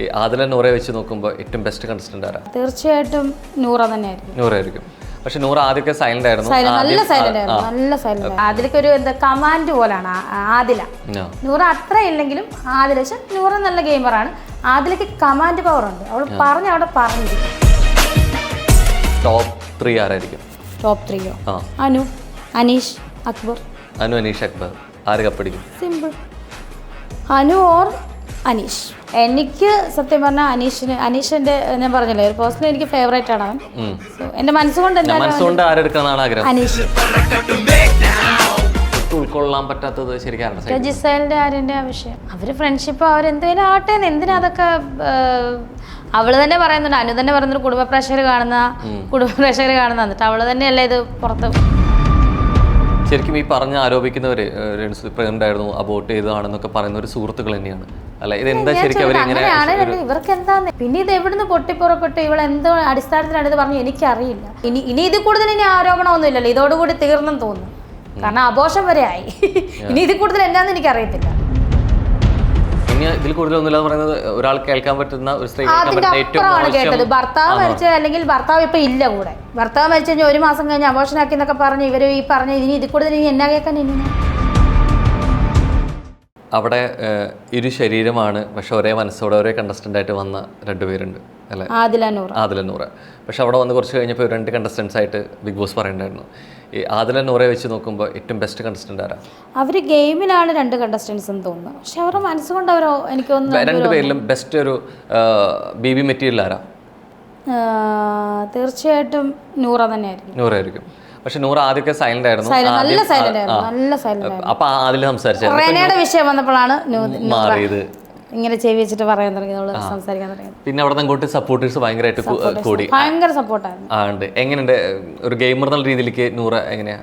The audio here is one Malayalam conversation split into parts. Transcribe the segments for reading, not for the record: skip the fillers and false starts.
ഈ ആദില നൂറെ വെച്ച് നോക്കുമ്പോൾ ഏറ്റവും ബെസ്റ്റ് കണ്ടസ്റ്റന്റ് ആരാ? തീർച്ചയായിട്ടും നൂറ തന്നെയായിരിക്കും. നൂറായിരിക്കും. പക്ഷെ നൂറ് ആദ്യമൊക്കെ സൈലന്റ് ആയിരുന്നു. നല്ല സൈലന്റ് ആയിരുന്നു, നല്ല സൈലന്റ്. ആദിലക്ക് ഒരു എന്താ കമാൻഡ് പോലാണ് ആദില. നൂറ അത്ര ഇല്ലെങ്കിലും ആദില, പക്ഷെ നൂറ നല്ല ഗെയിമറാണ്. ആദിലക്ക് കമാൻഡ് പവർ ഉണ്ട്. അവൾ പറഞ്ഞ അവിടെ പറഞ്ഞിരിക്കും. ടോപ്പ് 3 ആരായിരിക്കും? ടോപ്പ് 3 അനു, അനീഷ്, അക്ബർ. അനു, അനീഷ്, അക്ബർ. ആര് കപ്പടിക്കും? Simple, Anu or Aneesh. എനിക്ക് സത്യം പറഞ്ഞാൽ അനീഷിന്റെ ഞാൻ പറഞ്ഞല്ലേ ഒരു പേഴ്സണലി എനിക്ക് ഫേവറേറ്റ് ആണ് അവൻ. എന്റെ മനസ്സുകൊണ്ട് ആരെടുക്കാനാണ് ആഗ്രഹം? അനീഷ്. ഉൾക്കൊള്ളാൻ പറ്റാത്തത് ശരിക്കും ജിസേലിന്റെ ആര്യന്റെ വിഷയം. അവര് ഫ്രണ്ട്ഷിപ്പ് അവരെന്തെങ്കിലും ആട്ടെ, എന്തിനാ അതൊക്കെ? അവള് തന്നെ പറയുന്നുണ്ട്, അനു തന്നെ പറയുന്നുണ്ട്, കുടുംബ പ്രേക്ഷകർ കാണുന്ന എന്നിട്ട് അവള് തന്നെയല്ലേ ഇത് പുറത്ത്. ശരിക്കും ഈ പറഞ്ഞ ആരോപിക്കുന്നവര് പ്രഗ്നന്റ് ആയിരുന്നു, അബോർട്ട് ചെയ്തതാണെന്നൊക്കെ പറയുന്ന ഒരു സുഹൃത്തുക്കൾ തന്നെയാണ് അല്ലെ? ഇതെന്താ ശരിക്കും ഇവർക്ക് എന്താന്ന്? പിന്നെ ഇത് എവിടുന്ന് പൊട്ടിപ്പുറപ്പെട്ടു, ഇവളെന്തോ അടിസ്ഥാനത്തിലാണ് ഇത് പറഞ്ഞു എനിക്കറിയില്ല. ഇനി ഇത് കൂടുതൽ ഇനി ആരോപണമൊന്നും ഇല്ലല്ലോ, ഇതോടുകൂടി തീർന്നെന്ന് തോന്നുന്നു. കാരണം ആഘോഷം വരെ ആയി. ഇനി ഇതിൽ കൂടുതൽ എന്താന്ന് എനിക്കറിയത്തില്ല. ഇനി ഇതിൽ കൂടുതലൊന്നുമില്ല പറയുന്നത് ഒരാൾ കേൾക്കാൻ പറ്റുന്ന ഒരു സ്ത്രീ കേട്ടത് ഭർത്താവ് മരിച്ചത്, അല്ലെങ്കിൽ ഭർത്താവ് ഇപ്പൊ ഇല്ല കൂടെ, ഭർത്താവ് മരിച്ചു കഴിഞ്ഞാൽ 1 മാസം കഴിഞ്ഞ് അബോർഷൻ ആക്കി എന്നൊക്കെ പറഞ്ഞ് ഇവര് ഈ പറഞ്ഞ ഇനി ഇതിൽ കൂടുതൽ ഇനി എന്നാ കേൾക്കാൻ? ഇനി അവിടെ ഇരു ശരീരമാണ്, പക്ഷെ ഒരേ മനസ്സോടെ ഒരേ കണ്ടസ്റ്റന്റ് ആയിട്ട് വന്ന 2 പേരുണ്ട് അല്ലെ? ആദില നൂറ്. പക്ഷെ അവിടെ വന്ന് കുറച്ച് കഴിഞ്ഞപ്പോൾ 2 കണ്ടസ്റ്റൻസ് ആയിട്ട് ബിഗ് ബോസ് പറയണ്ടായിരുന്നു. ഈ ആദില നൂറെ വെച്ച് നോക്കുമ്പോൾ ഏറ്റവും ബെസ്റ്റ് കണ്ടസ്റ്റന്റ് ആരാ? അവര് ഗെയിമിലാണ് 2 കണ്ടസ്റ്റൻസ് എന്ന് തോന്നുന്നു, പക്ഷെ അവരുടെ മനസ്സുകൊണ്ട് അവരോ എനിക്ക് തോന്നുന്നു 2 പേരിലും ബെസ്റ്റ് ഒരു ബേബി മെറ്റീരിയൽ ആരാ? തീർച്ചയായിട്ടും നൂറ തന്നെയായിരിക്കും. നൂറായിരിക്കും. പക്ഷെ നൂറ് ആദ്യമൊക്കെ സൈലന്റ് ആയിരുന്നു. നല്ല സൈലന്റ്. അപ്പൊ ആദില സംസാരിച്ചത് റെനയുടെ വിഷയം വന്നപ്പോഴാണ് മാറിയത്. ഇങ്ങനെ ചെവി വെച്ചിട്ട് പറയാൻ തുടങ്ങി, സംസാരിക്കാൻ തുടങ്ങി. പിന്നെ അവിടെ അങ്ങോട്ട് സപ്പോർട്ടേഴ്സ് ഭയങ്കരമായിട്ട് കൂടി, ഭയങ്കര സപ്പോർട്ടായിരുന്നു. എങ്ങനെയുണ്ട് ഒരു ഗെയിമർ എന്നുള്ള രീതിയിലേക്ക് നൂറ് എങ്ങനെയാ?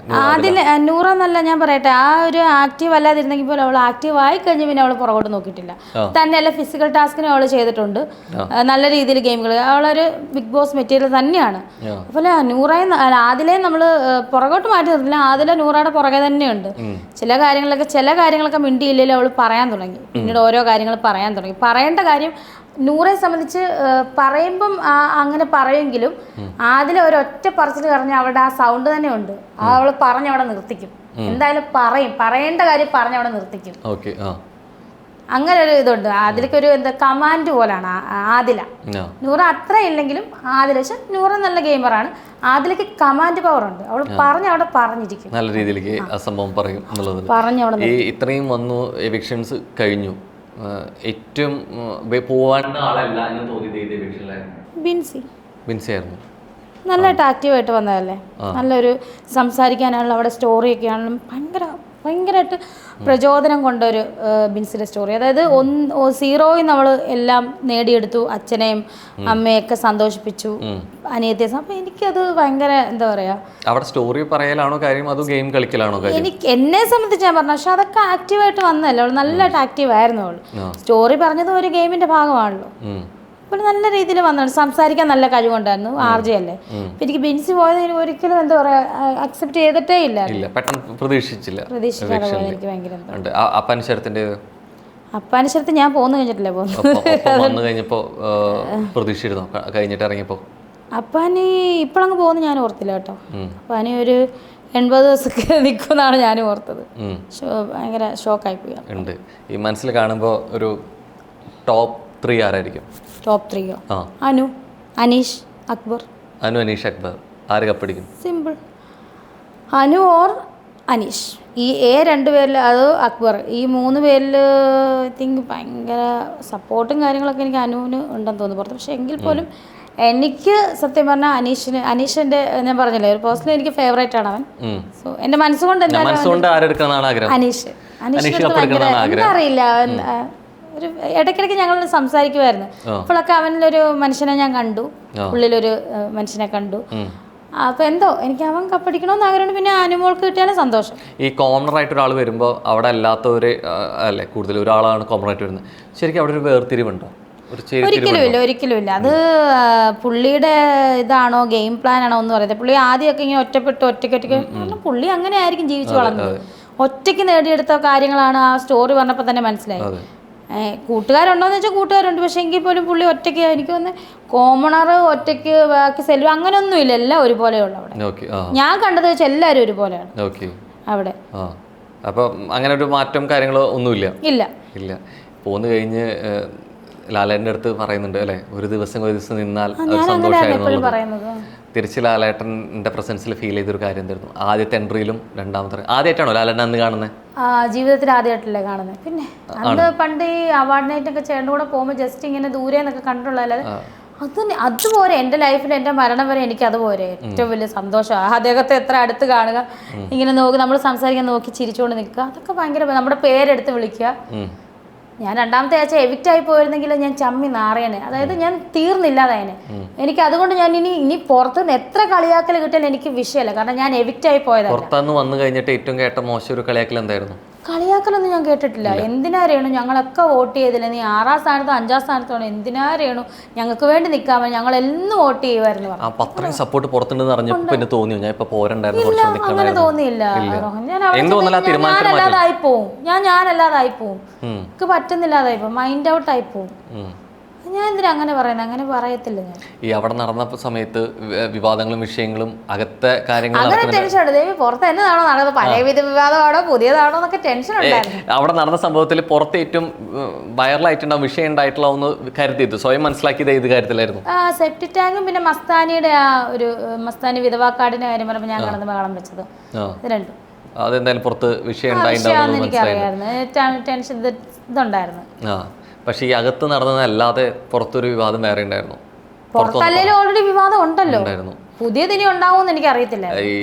നൂറ എന്നല്ല ഞാൻ പറയട്ടെ, ആ ഒരു ആക്റ്റീവ് അല്ലാതിരുന്നെങ്കിൽ പോലും അവൾ ആക്റ്റീവ് ആയി കഴിഞ്ഞ് പിന്നെ അവൾ പുറകോട്ട് നോക്കിയിട്ടില്ല. തന്നെയല്ല ഫിസിക്കൽ ടാസ്കിനും അവൾ ചെയ്തിട്ടുണ്ട്, നല്ല രീതിയിൽ ഗെയിമുകൾ. അവളൊരു ബിഗ് ബോസ് മെറ്റീരിയൽ തന്നെയാണ്. അതുപോലെ നൂറയും ആദിലയും നമ്മൾ പുറകോട്ട് മാറ്റി നിർത്തില്ല, ആദില നൂറയുടെ പുറകെ തന്നെയുണ്ട്. ചില കാര്യങ്ങളൊക്കെ മിണ്ടിയില്ലെങ്കിൽ അവൾ പറയാൻ തുടങ്ങി, പിന്നീട് ഓരോ കാര്യങ്ങൾ പറയാൻ തുടങ്ങി. പറയേണ്ട കാര്യം നൂറെ സംബന്ധിച്ച് പറയുമ്പം അങ്ങനെ പറയുമെങ്കിലും അതിൽ ഒരൊറ്റ പറച്ചിൽ പറഞ്ഞ അവളുടെ ആ സൗണ്ട് തന്നെ ഉണ്ട്. അവൾ പറഞ്ഞവിടെ നിർത്തിക്കും, എന്തായാലും പറയേണ്ട കാര്യം പറഞ്ഞവിടെ നിർത്തിക്കും. അങ്ങനെ ഒരു ഇതുണ്ട്. അതിലേക്കൊരു എന്താ കമാൻഡ് പോലാണ് ആദില. നൂറ അത്ര ഇല്ലെങ്കിലും ആദില, പക്ഷെ നൂറ നല്ല ഗെയിമറാണ്. ആദിലക്ക് കമാൻഡ് പവർ ഉണ്ട്. അവൾ അവിടെ പറഞ്ഞിരിക്കും, നല്ല രീതിയിലേക്ക് ആ സംഭവം പറയും എന്നുള്ളത്. ഇത്രയും വന്നു, എവിക്ഷൻസ് കഴിഞ്ഞു, ഏറ്റവും പോവാണ്ട ആളല്ല എന്ന് തോന്നിയത് ബിൻസി ആയിരുന്നു. നല്ലതായിട്ട് ആക്റ്റീവായിട്ട് വന്നതല്ലേ, നല്ലൊരു സംസാരിക്കാനാണല്ലോ, അവിടെ സ്റ്റോറിയൊക്കെ ആണെങ്കിലും ഭയങ്കരമായിട്ട് പ്രചോദനം കൊണ്ടൊരു ബിൻസിയുടെ സ്റ്റോറി. അതായത് 0യിൽ നമ്മൾ എല്ലാം നേടിയെടുത്തു, അച്ഛനെയും അമ്മയൊക്കെ സന്തോഷിപ്പിച്ചു, അനിയത്തെ. അപ്പൊ എനിക്കത് ഭയങ്കര എന്താ പറയാ, അവിടെ സ്റ്റോറി പറയലാണോ കാര്യം, അതോ ഗെയിം കളിക്കലാണോ കാര്യം? എന്നെ സംബന്ധിച്ച് ഞാൻ പറഞ്ഞു, പക്ഷെ അതൊക്കെ ആക്റ്റീവായിട്ട് വന്നല്ലേ, അവൾ നല്ലതായിട്ട് ആക്റ്റീവ് ആയിരുന്നു. അവൾ സ്റ്റോറി പറഞ്ഞത് ഒരു ഗെയിമിന്റെ ഭാഗമാണല്ലോ. അപ്പോൾ നല്ല രീതിയിൽ വന്നു, സംസാരിക്കാൻ നല്ല കഴിവുണ്ടായിരുന്നു. RJ അല്ലേ. എനിക്ക് ബിൻസി പോയതിന് ഒരിക്കലും എന്താ പറയാ അക്സെപ്റ്റ് ചെയ്തിട്ടേ ഇല്ല, പ്രതീക്ഷിക്കാതെ എനിക്ക് ഭയങ്കര. അപ്പാനുശരത്ത് ഞാൻ പോന്നു കഴിഞ്ഞിട്ടില്ലേ അപ്പാനി ഇപ്പോഴങ്ങ് പോകുന്നു ഞാൻ ഓർത്തില്ല കേട്ടോ. അപ്പാനി ഒരു 80 ദിവസമൊക്കെ നിൽക്കുമെന്നാണ് ഞാൻ ഓർത്തത്. ഭയങ്കര ഷോക്കായി പോയി. ഈ മനസ്സിൽ കാണുമ്പോൾ ഒരു ടോപ്പ് 3 ആരായിരിക്കും? ടോപ്പ് 3 അനു, അനീഷ്, അക്ബർ. അനു, അനീഷ്, അക്ബർ. ആര് കപ്പടിക്കും? Simple, Anu or Aneesh. ഈ 2 പേരിൽ അത് അക്ബർ, ഈ 3 പേരിൽ ഐ തിങ്ക് ഭയങ്കര സപ്പോർട്ടും കാര്യങ്ങളൊക്കെ എനിക്ക് അനുവിന് ഉണ്ടെന്ന് തോന്നുന്നു പുറത്ത്. പക്ഷെ എങ്കിൽ പോലും എനിക്ക് സത്യം പറഞ്ഞാൽ അനീഷിന്റെ ഞാൻ പറഞ്ഞല്ലേ ഒരു പേഴ്സണലി എനിക്ക് ഫേവറേറ്റ് ആണ് അവൻ. സോ എന്റെ മനസ്സുകൊണ്ട് അനീഷ് അറിയില്ല, ഒരു ഇടയ്ക്കിടയ്ക്ക് ഞങ്ങൾ സംസാരിക്കുമായിരുന്നു. അപ്പോഴൊക്കെ അവനിലൊരു മനുഷ്യനെ ഞാൻ കണ്ടു, ഉള്ളിലൊരു മനുഷ്യനെ കണ്ടു. അപ്പൊ എന്തോ എനിക്ക് അവൻ കപ്പടിക്കണമെന്ന് ആഗ്രഹമുണ്ട്. പിന്നെ അനുമോൾക്ക് കിട്ടിയാലും സന്തോഷം. ഈ കോമണർ ആയിട്ട് ഒരാൾ വരുമ്പോൾ അവിടെ അല്ലാത്തവര് അല്ലെ കൂടുതൽ ഒരാളാണ് കോമണർ ആയിട്ട് വരുന്നത്, ശരിക്കും അവിടെ ഒരു വേർതിരിവുണ്ടോ? ഒരിക്കലും ഇല്ല. അത് പുള്ളിയുടെ ഇതാണോ ഗെയിം പ്ലാൻ ആണോ എന്ന് പറയുന്നത്. പുള്ളി ആദ്യമൊക്കെ ഇങ്ങനെ ഒറ്റയ്ക്ക് പുള്ളി അങ്ങനെ ആയിരിക്കും ജീവിച്ചു വളർന്നത്. ഒറ്റയ്ക്ക് നേടിയെടുത്ത കാര്യങ്ങളാണ് ആ സ്റ്റോറി പറഞ്ഞപ്പോൾ തന്നെ മനസ്സിലായി. കൂട്ടുകാരുണ്ടോയെന്ന് വെച്ചാൽ കൂട്ടുകാരുണ്ട്, പക്ഷേ എങ്കിൽ പോലും പുള്ളി ഒറ്റയ്ക്ക്, എനിക്ക് തോന്നുന്നു കോമണർ ഒറ്റയ്ക്ക്, ബാക്കി സെൽവ അങ്ങനെയൊന്നുമില്ല, എല്ലാം ഒരുപോലെയുള്ള അവിടെ. ഞാൻ കണ്ടത് വെച്ചാൽ എല്ലാവരും ഒരുപോലെയാണ് അവിടെ. അപ്പോൾ അങ്ങനെ ഒരു മാറ്റം കാര്യങ്ങളോ ഒന്നുമില്ല? ഇല്ല ഇല്ല. പോന്നു കഴിഞ്ഞ് ലാലേട്ടൻ്റെ അടുത്ത് പറയുന്നുണ്ട് അല്ലേ, ഒരു ദിവസം നിന്നാൽ സന്തോഷമായിരുന്നു. തിരിച്ച് ലാലേട്ടൻ്റെ പ്രസൻസിൽ ഫീൽ ചെയ്തൊരു കാര്യം എന്തായിരുന്നു? ആദ്യത്തെ എൻട്രിയിലും രണ്ടാമത്തെ, ആദ്യമായിട്ടാണോ ലാലേട്ടൻ അന്ന് കാണുന്നത്? ജീവിതത്തിൽ ആദ്യമായിട്ടല്ലേ കാണുന്നത്. പിന്നെ അന്ന് പണ്ട് ഈ അവാർഡ് നൈറ്റൊക്കെ ചേട്ടൻ്റെ കൂടെ പോകുമ്പോൾ ജസ്റ്റ് ഇങ്ങനെ ദൂരെ നിന്നൊക്കെ കണ്ടിട്ടുള്ളതല്ലാതെ അതുപോലെ എൻ്റെ ലൈഫിൽ എൻ്റെ മരണം വരെ എനിക്ക് അതുപോലെ ഏറ്റവും വലിയ സന്തോഷമാണ്. അദ്ദേഹത്തെ എത്ര അടുത്ത് കാണുക, ഇങ്ങനെ നോക്കി നമ്മൾ സംസാരിക്കാൻ നോക്കി ചിരിച്ചുകൊണ്ട് നിൽക്കുക, അതൊക്കെ ഭയങ്കര. നമ്മുടെ പേരെടുത്ത് വിളിക്കുക. ഞാൻ രണ്ടാമത്തെ ആഴ്ച എവിക്റ്റ് ആയി പോയിരുന്നെങ്കിൽ ഞാൻ ചമ്മി നാറിയനെ, അതായത് ഞാൻ തീർന്നില്ലാതായനെ. എനിക്ക് അതുകൊണ്ട് ഞാൻ ഇനി പുറത്തുനിന്ന് എത്ര കളിയാക്കൽ കിട്ടിയാലും എനിക്ക് വിഷയമല്ല, കാരണം ഞാൻ എവിക്റ്റ് ആയി പോയതാണ്. പുറത്തുനിന്ന് വന്നു കഴിഞ്ഞിട്ട് ഏറ്റവും കേട്ട മോശം ഒരു കളിയാക്കൽ എന്തായിരുന്നു? കളിയാക്കലൊന്നും ഞാൻ കേട്ടിട്ടില്ല. എന്തിനാ രേണു, ഞങ്ങളൊക്കെ വോട്ട് ചെയ്തില്ല, നീ 6ാം സ്ഥാനത്തോ 5ാം സ്ഥാനത്തോണോ, എന്തിനാ രേണു ഞങ്ങൾക്ക് വേണ്ടി നിൽക്കാമോ, ഞങ്ങൾ എന്നും വോട്ട് ചെയ്യുമായിരുന്നു. അങ്ങനെ തോന്നിയില്ല. ഞാനല്ലാതായി പോവും, ഞാനല്ലാതായി പോവും, എനിക്ക് പറ്റുന്നില്ലാതായി പോവും, മൈൻഡ് ഔട്ട് ആയി പോവും. ഞാൻ എന്തിനാ അങ്ങനെ പറയുന്നത്? അങ്ങനെ പറയത്തില്ല ഞാൻ. ഈ അവിടെ നടന്ന സമയത്ത് വിവാദങ്ങളും വിഷയങ്ങളും അകത്തെ കാര്യങ്ങളും അങ്ങനെ ടെൻഷൻ ഉണ്ട്. ദേവി പുറത്ത് എന്നതാണോ നടന്നത്, പഴയ വിവാദമാണോ പുതിയതാണോ എന്നൊക്കെ ടെൻഷൻ ഉണ്ടായിരുന്നു. അവിടെ നടന്ന സംഭവത്തിൽ പുറത്ത് ഏറ്റവും വൈറലായിട്ടുണ്ടാവും വിഷയം ഉണ്ടായിട്ടുള്ള കരുതിയത് സ്വയം മനസ്സിലാക്കിയത് ഏത് കാര്യത്തിലായിരുന്നു? സെപ്റ്റിക് ടാങ്കും പിന്നെ മസ്താനിയുടെ ആ ഒരു മസ്താനി വിധവാ കാർഡിന്റെ കാര്യം പറയുമ്പോൾ ഞാൻ കടന്ന് ബഹളം വെച്ചത്, ഇത് രണ്ടും. അതെന്തായാലും പുറത്ത് വിഷയം എനിക്കറിയാമായിരുന്നു, ടെൻഷൻ ഇതുണ്ടായിരുന്നു. പക്ഷേ ഈ അകത്ത് നടന്നതല്ലാതെ പുറത്തൊരു വിവാദം വേറെ ഉണ്ടായിരുന്നു. പുറത്തല്ലേലും ഓൾറെഡി വിവാദം ഉണ്ടല്ലോ, പുതിയതിനി ഉണ്ടാവുമെന്ന് എനിക്ക് അറിയത്തില്ല. ഈ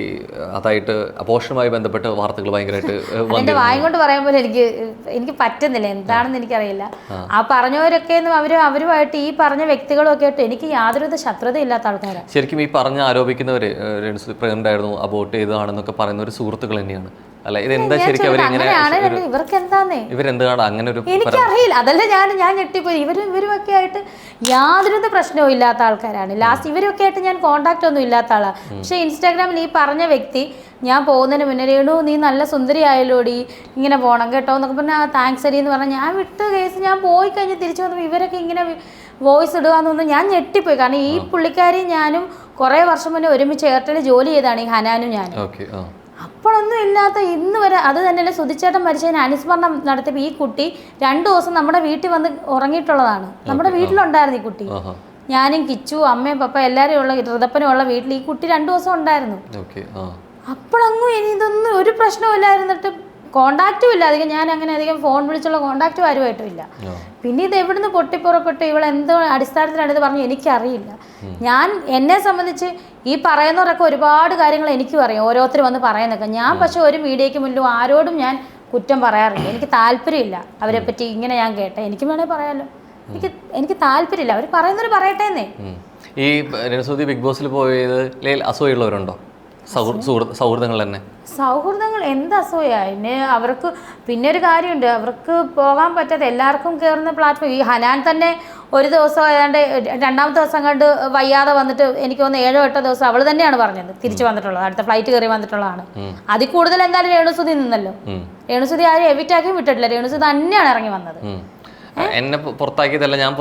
അതായിട്ട് അപോഷണവുമായി ബന്ധപ്പെട്ട് വാർത്തകൾ ഭയങ്കരമായിട്ട് എന്റെ വായും കൊണ്ട് പറയുമ്പോൾ എനിക്ക് പറ്റുന്നില്ല, എന്താണെന്ന് എനിക്കറിയില്ല. ആ പറഞ്ഞവരൊക്കെ അവരുമായിട്ട് ഈ പറഞ്ഞ വ്യക്തികളും ഒക്കെ ആയിട്ട് എനിക്ക് യാതൊരുവിധ ശത്രുതയില്ലാത്ത ആൾക്കാരാണ്. ശരിക്കും ഈ പറഞ്ഞ് ആരോപിക്കുന്നവര് പ്രഗ്നന്റ് ആയിരുന്നു, അബോർട്ട് ചെയ്തതാണെന്നൊക്കെ പറയുന്ന ഒരു സുഹൃത്തുക്കൾ തന്നെയാണ് അല്ല? ഇതെന്താ ശരിക്കും ഇവരെന്താണ് അങ്ങനെ ഒരു? എനിക്കറിയില്ല, അതല്ല ഞാൻ ഞെട്ടിപ്പോയി. ഇവരുമൊക്കെ ആയിട്ട് യാതൊരു പ്രശ്നവും ഇല്ലാത്ത ആൾക്കാരാണ്. ലാസ്റ്റ് ഇവരൊക്കെ ആയിട്ട് ഞാൻ കോണ്ടാക്ട് ഒന്നും ഇല്ലാത്ത ആളാണ്. പക്ഷെ ഇൻസ്റ്റാഗ്രാമിൽ ഈ പറഞ്ഞ വ്യക്തി ഞാൻ പോകുന്നതിന് മുന്നേ രേണു നീ നല്ല സുന്ദരി ആയല്ലോടി, ഇങ്ങനെ പോകണം കേട്ടോ എന്നൊക്കെ പറഞ്ഞാൽ താങ്ക്സ് അടി എന്ന് പറഞ്ഞാൽ ഞാൻ വിട്ട കേസ് ഞാൻ പോയി കഴിഞ്ഞ് തിരിച്ചു വന്നപ്പോൾ ഇവരൊക്കെ ഇങ്ങനെ വോയിസ് ഇടുകയെന്ന് ഞാൻ ഞെട്ടിപ്പോയി. കാരണം ഈ പുള്ളിക്കാരി ഞാനും കുറേ വർഷം മുന്നേ ഒരുമിച്ച് എയർടെൽ ജോലി ചെയ്താണ്, ഈ ഹനാനും ഞാനും. അപ്പോഴൊന്നും ഇല്ലാത്ത ഇന്ന് വരെ, അത് തന്നെയല്ലേ സുധിച്ചേട്ടൻ മരിച്ചതിന് അനുസ്മരണം നടത്തിയപ്പോൾ ഈ കുട്ടി 2 ദിവസം നമ്മുടെ വീട്ടിൽ വന്ന് ഉറങ്ങിയിട്ടുള്ളതാണ്. നമ്മുടെ വീട്ടിലുണ്ടായിരുന്നു ഈ കുട്ടി. ഞാനും കിച്ചു അമ്മയും പപ്പ എല്ലാവരും ഉള്ള ഋതപ്പനും ഉള്ള വീട്ടിൽ ഈ കുട്ടി 2 ദിവസം ഉണ്ടായിരുന്നു. അപ്പോഴങ്ങും ഇനി ഇതൊന്നും ഒരു പ്രശ്നവും ഇല്ലായിരുന്നിട്ട് കോണ്ടാക്റ്റും ഇല്ല അധികം. ഞാൻ അങ്ങനെ അധികം ഫോൺ വിളിച്ചുള്ള കോണ്ടാക്റ്റും ആരുമായിട്ടും ഇല്ല. പിന്നെ ഇത് എവിടുന്ന് പൊട്ടിപ്പുറപ്പെട്ടു, ഇവളെന്തോ അടിസ്ഥാനത്തിലാണ് ഇത് പറഞ്ഞു എനിക്കറിയില്ല. ഞാൻ എന്നെ സംബന്ധിച്ച് ഈ പറയുന്നവരൊക്കെ ഒരുപാട് കാര്യങ്ങൾ എനിക്കും അറിയാം, ഓരോരുത്തർ വന്ന് പറയുന്നൊക്കെ. ഞാൻ പക്ഷെ ഒരു മീഡിയയ്ക്ക് മുന്നിലും ആരോടും ഞാൻ കുറ്റം പറയാറില്ല. എനിക്ക് താല്പര്യമില്ല അവരെ പറ്റി. ഇങ്ങനെ ഞാൻ കേട്ടെ, എനിക്ക് വേണേൽ പറയാമല്ലോ, എനിക്ക് താല്പര്യമില്ല. അവർ പറയുന്നവർ പറയട്ടേന്നേ. ഈ രേണുസുതി ബിഗ് ബോസിൽ പോയത് അസൂയുള്ളവരുണ്ടോ? സൗഹൃദങ്ങൾ തന്നെ. സൗഹൃദങ്ങൾ എന്ത് അസൂയ എന്നെ. അവർക്ക് പിന്നെ ഒരു കാര്യമുണ്ട്, അവർക്ക് പോകാൻ പറ്റാത്ത എല്ലാവർക്കും കയറുന്ന പ്ലാറ്റ്ഫോം. ഈ ഹനാൻ തന്നെ ഒരു ദിവസം ഏതാണ്ട് 2ാമത്തെ ദിവസം കണ്ട് വയ്യാതെ വന്നിട്ട് എനിക്ക് തോന്നുന്നു 7 8 ദിവസം അവൾ തന്നെയാണ് പറഞ്ഞത് തിരിച്ചു വന്നിട്ടുള്ളത്, അടുത്ത ഫ്ലൈറ്റ് കയറി വന്നിട്ടുള്ളതാണ്. അതിൽ കൂടുതൽ എന്തായാലും രേണുസുതി നിന്നല്ലോ. രേണുസുതി ആരും എവിറ്റാക്കി വിട്ടിട്ടില്ല, രേണുസുതി തന്നെയാണ് ഇറങ്ങി വന്നത്. എന്നെ പുറത്താക്കിയതല്ല, ഞാൻ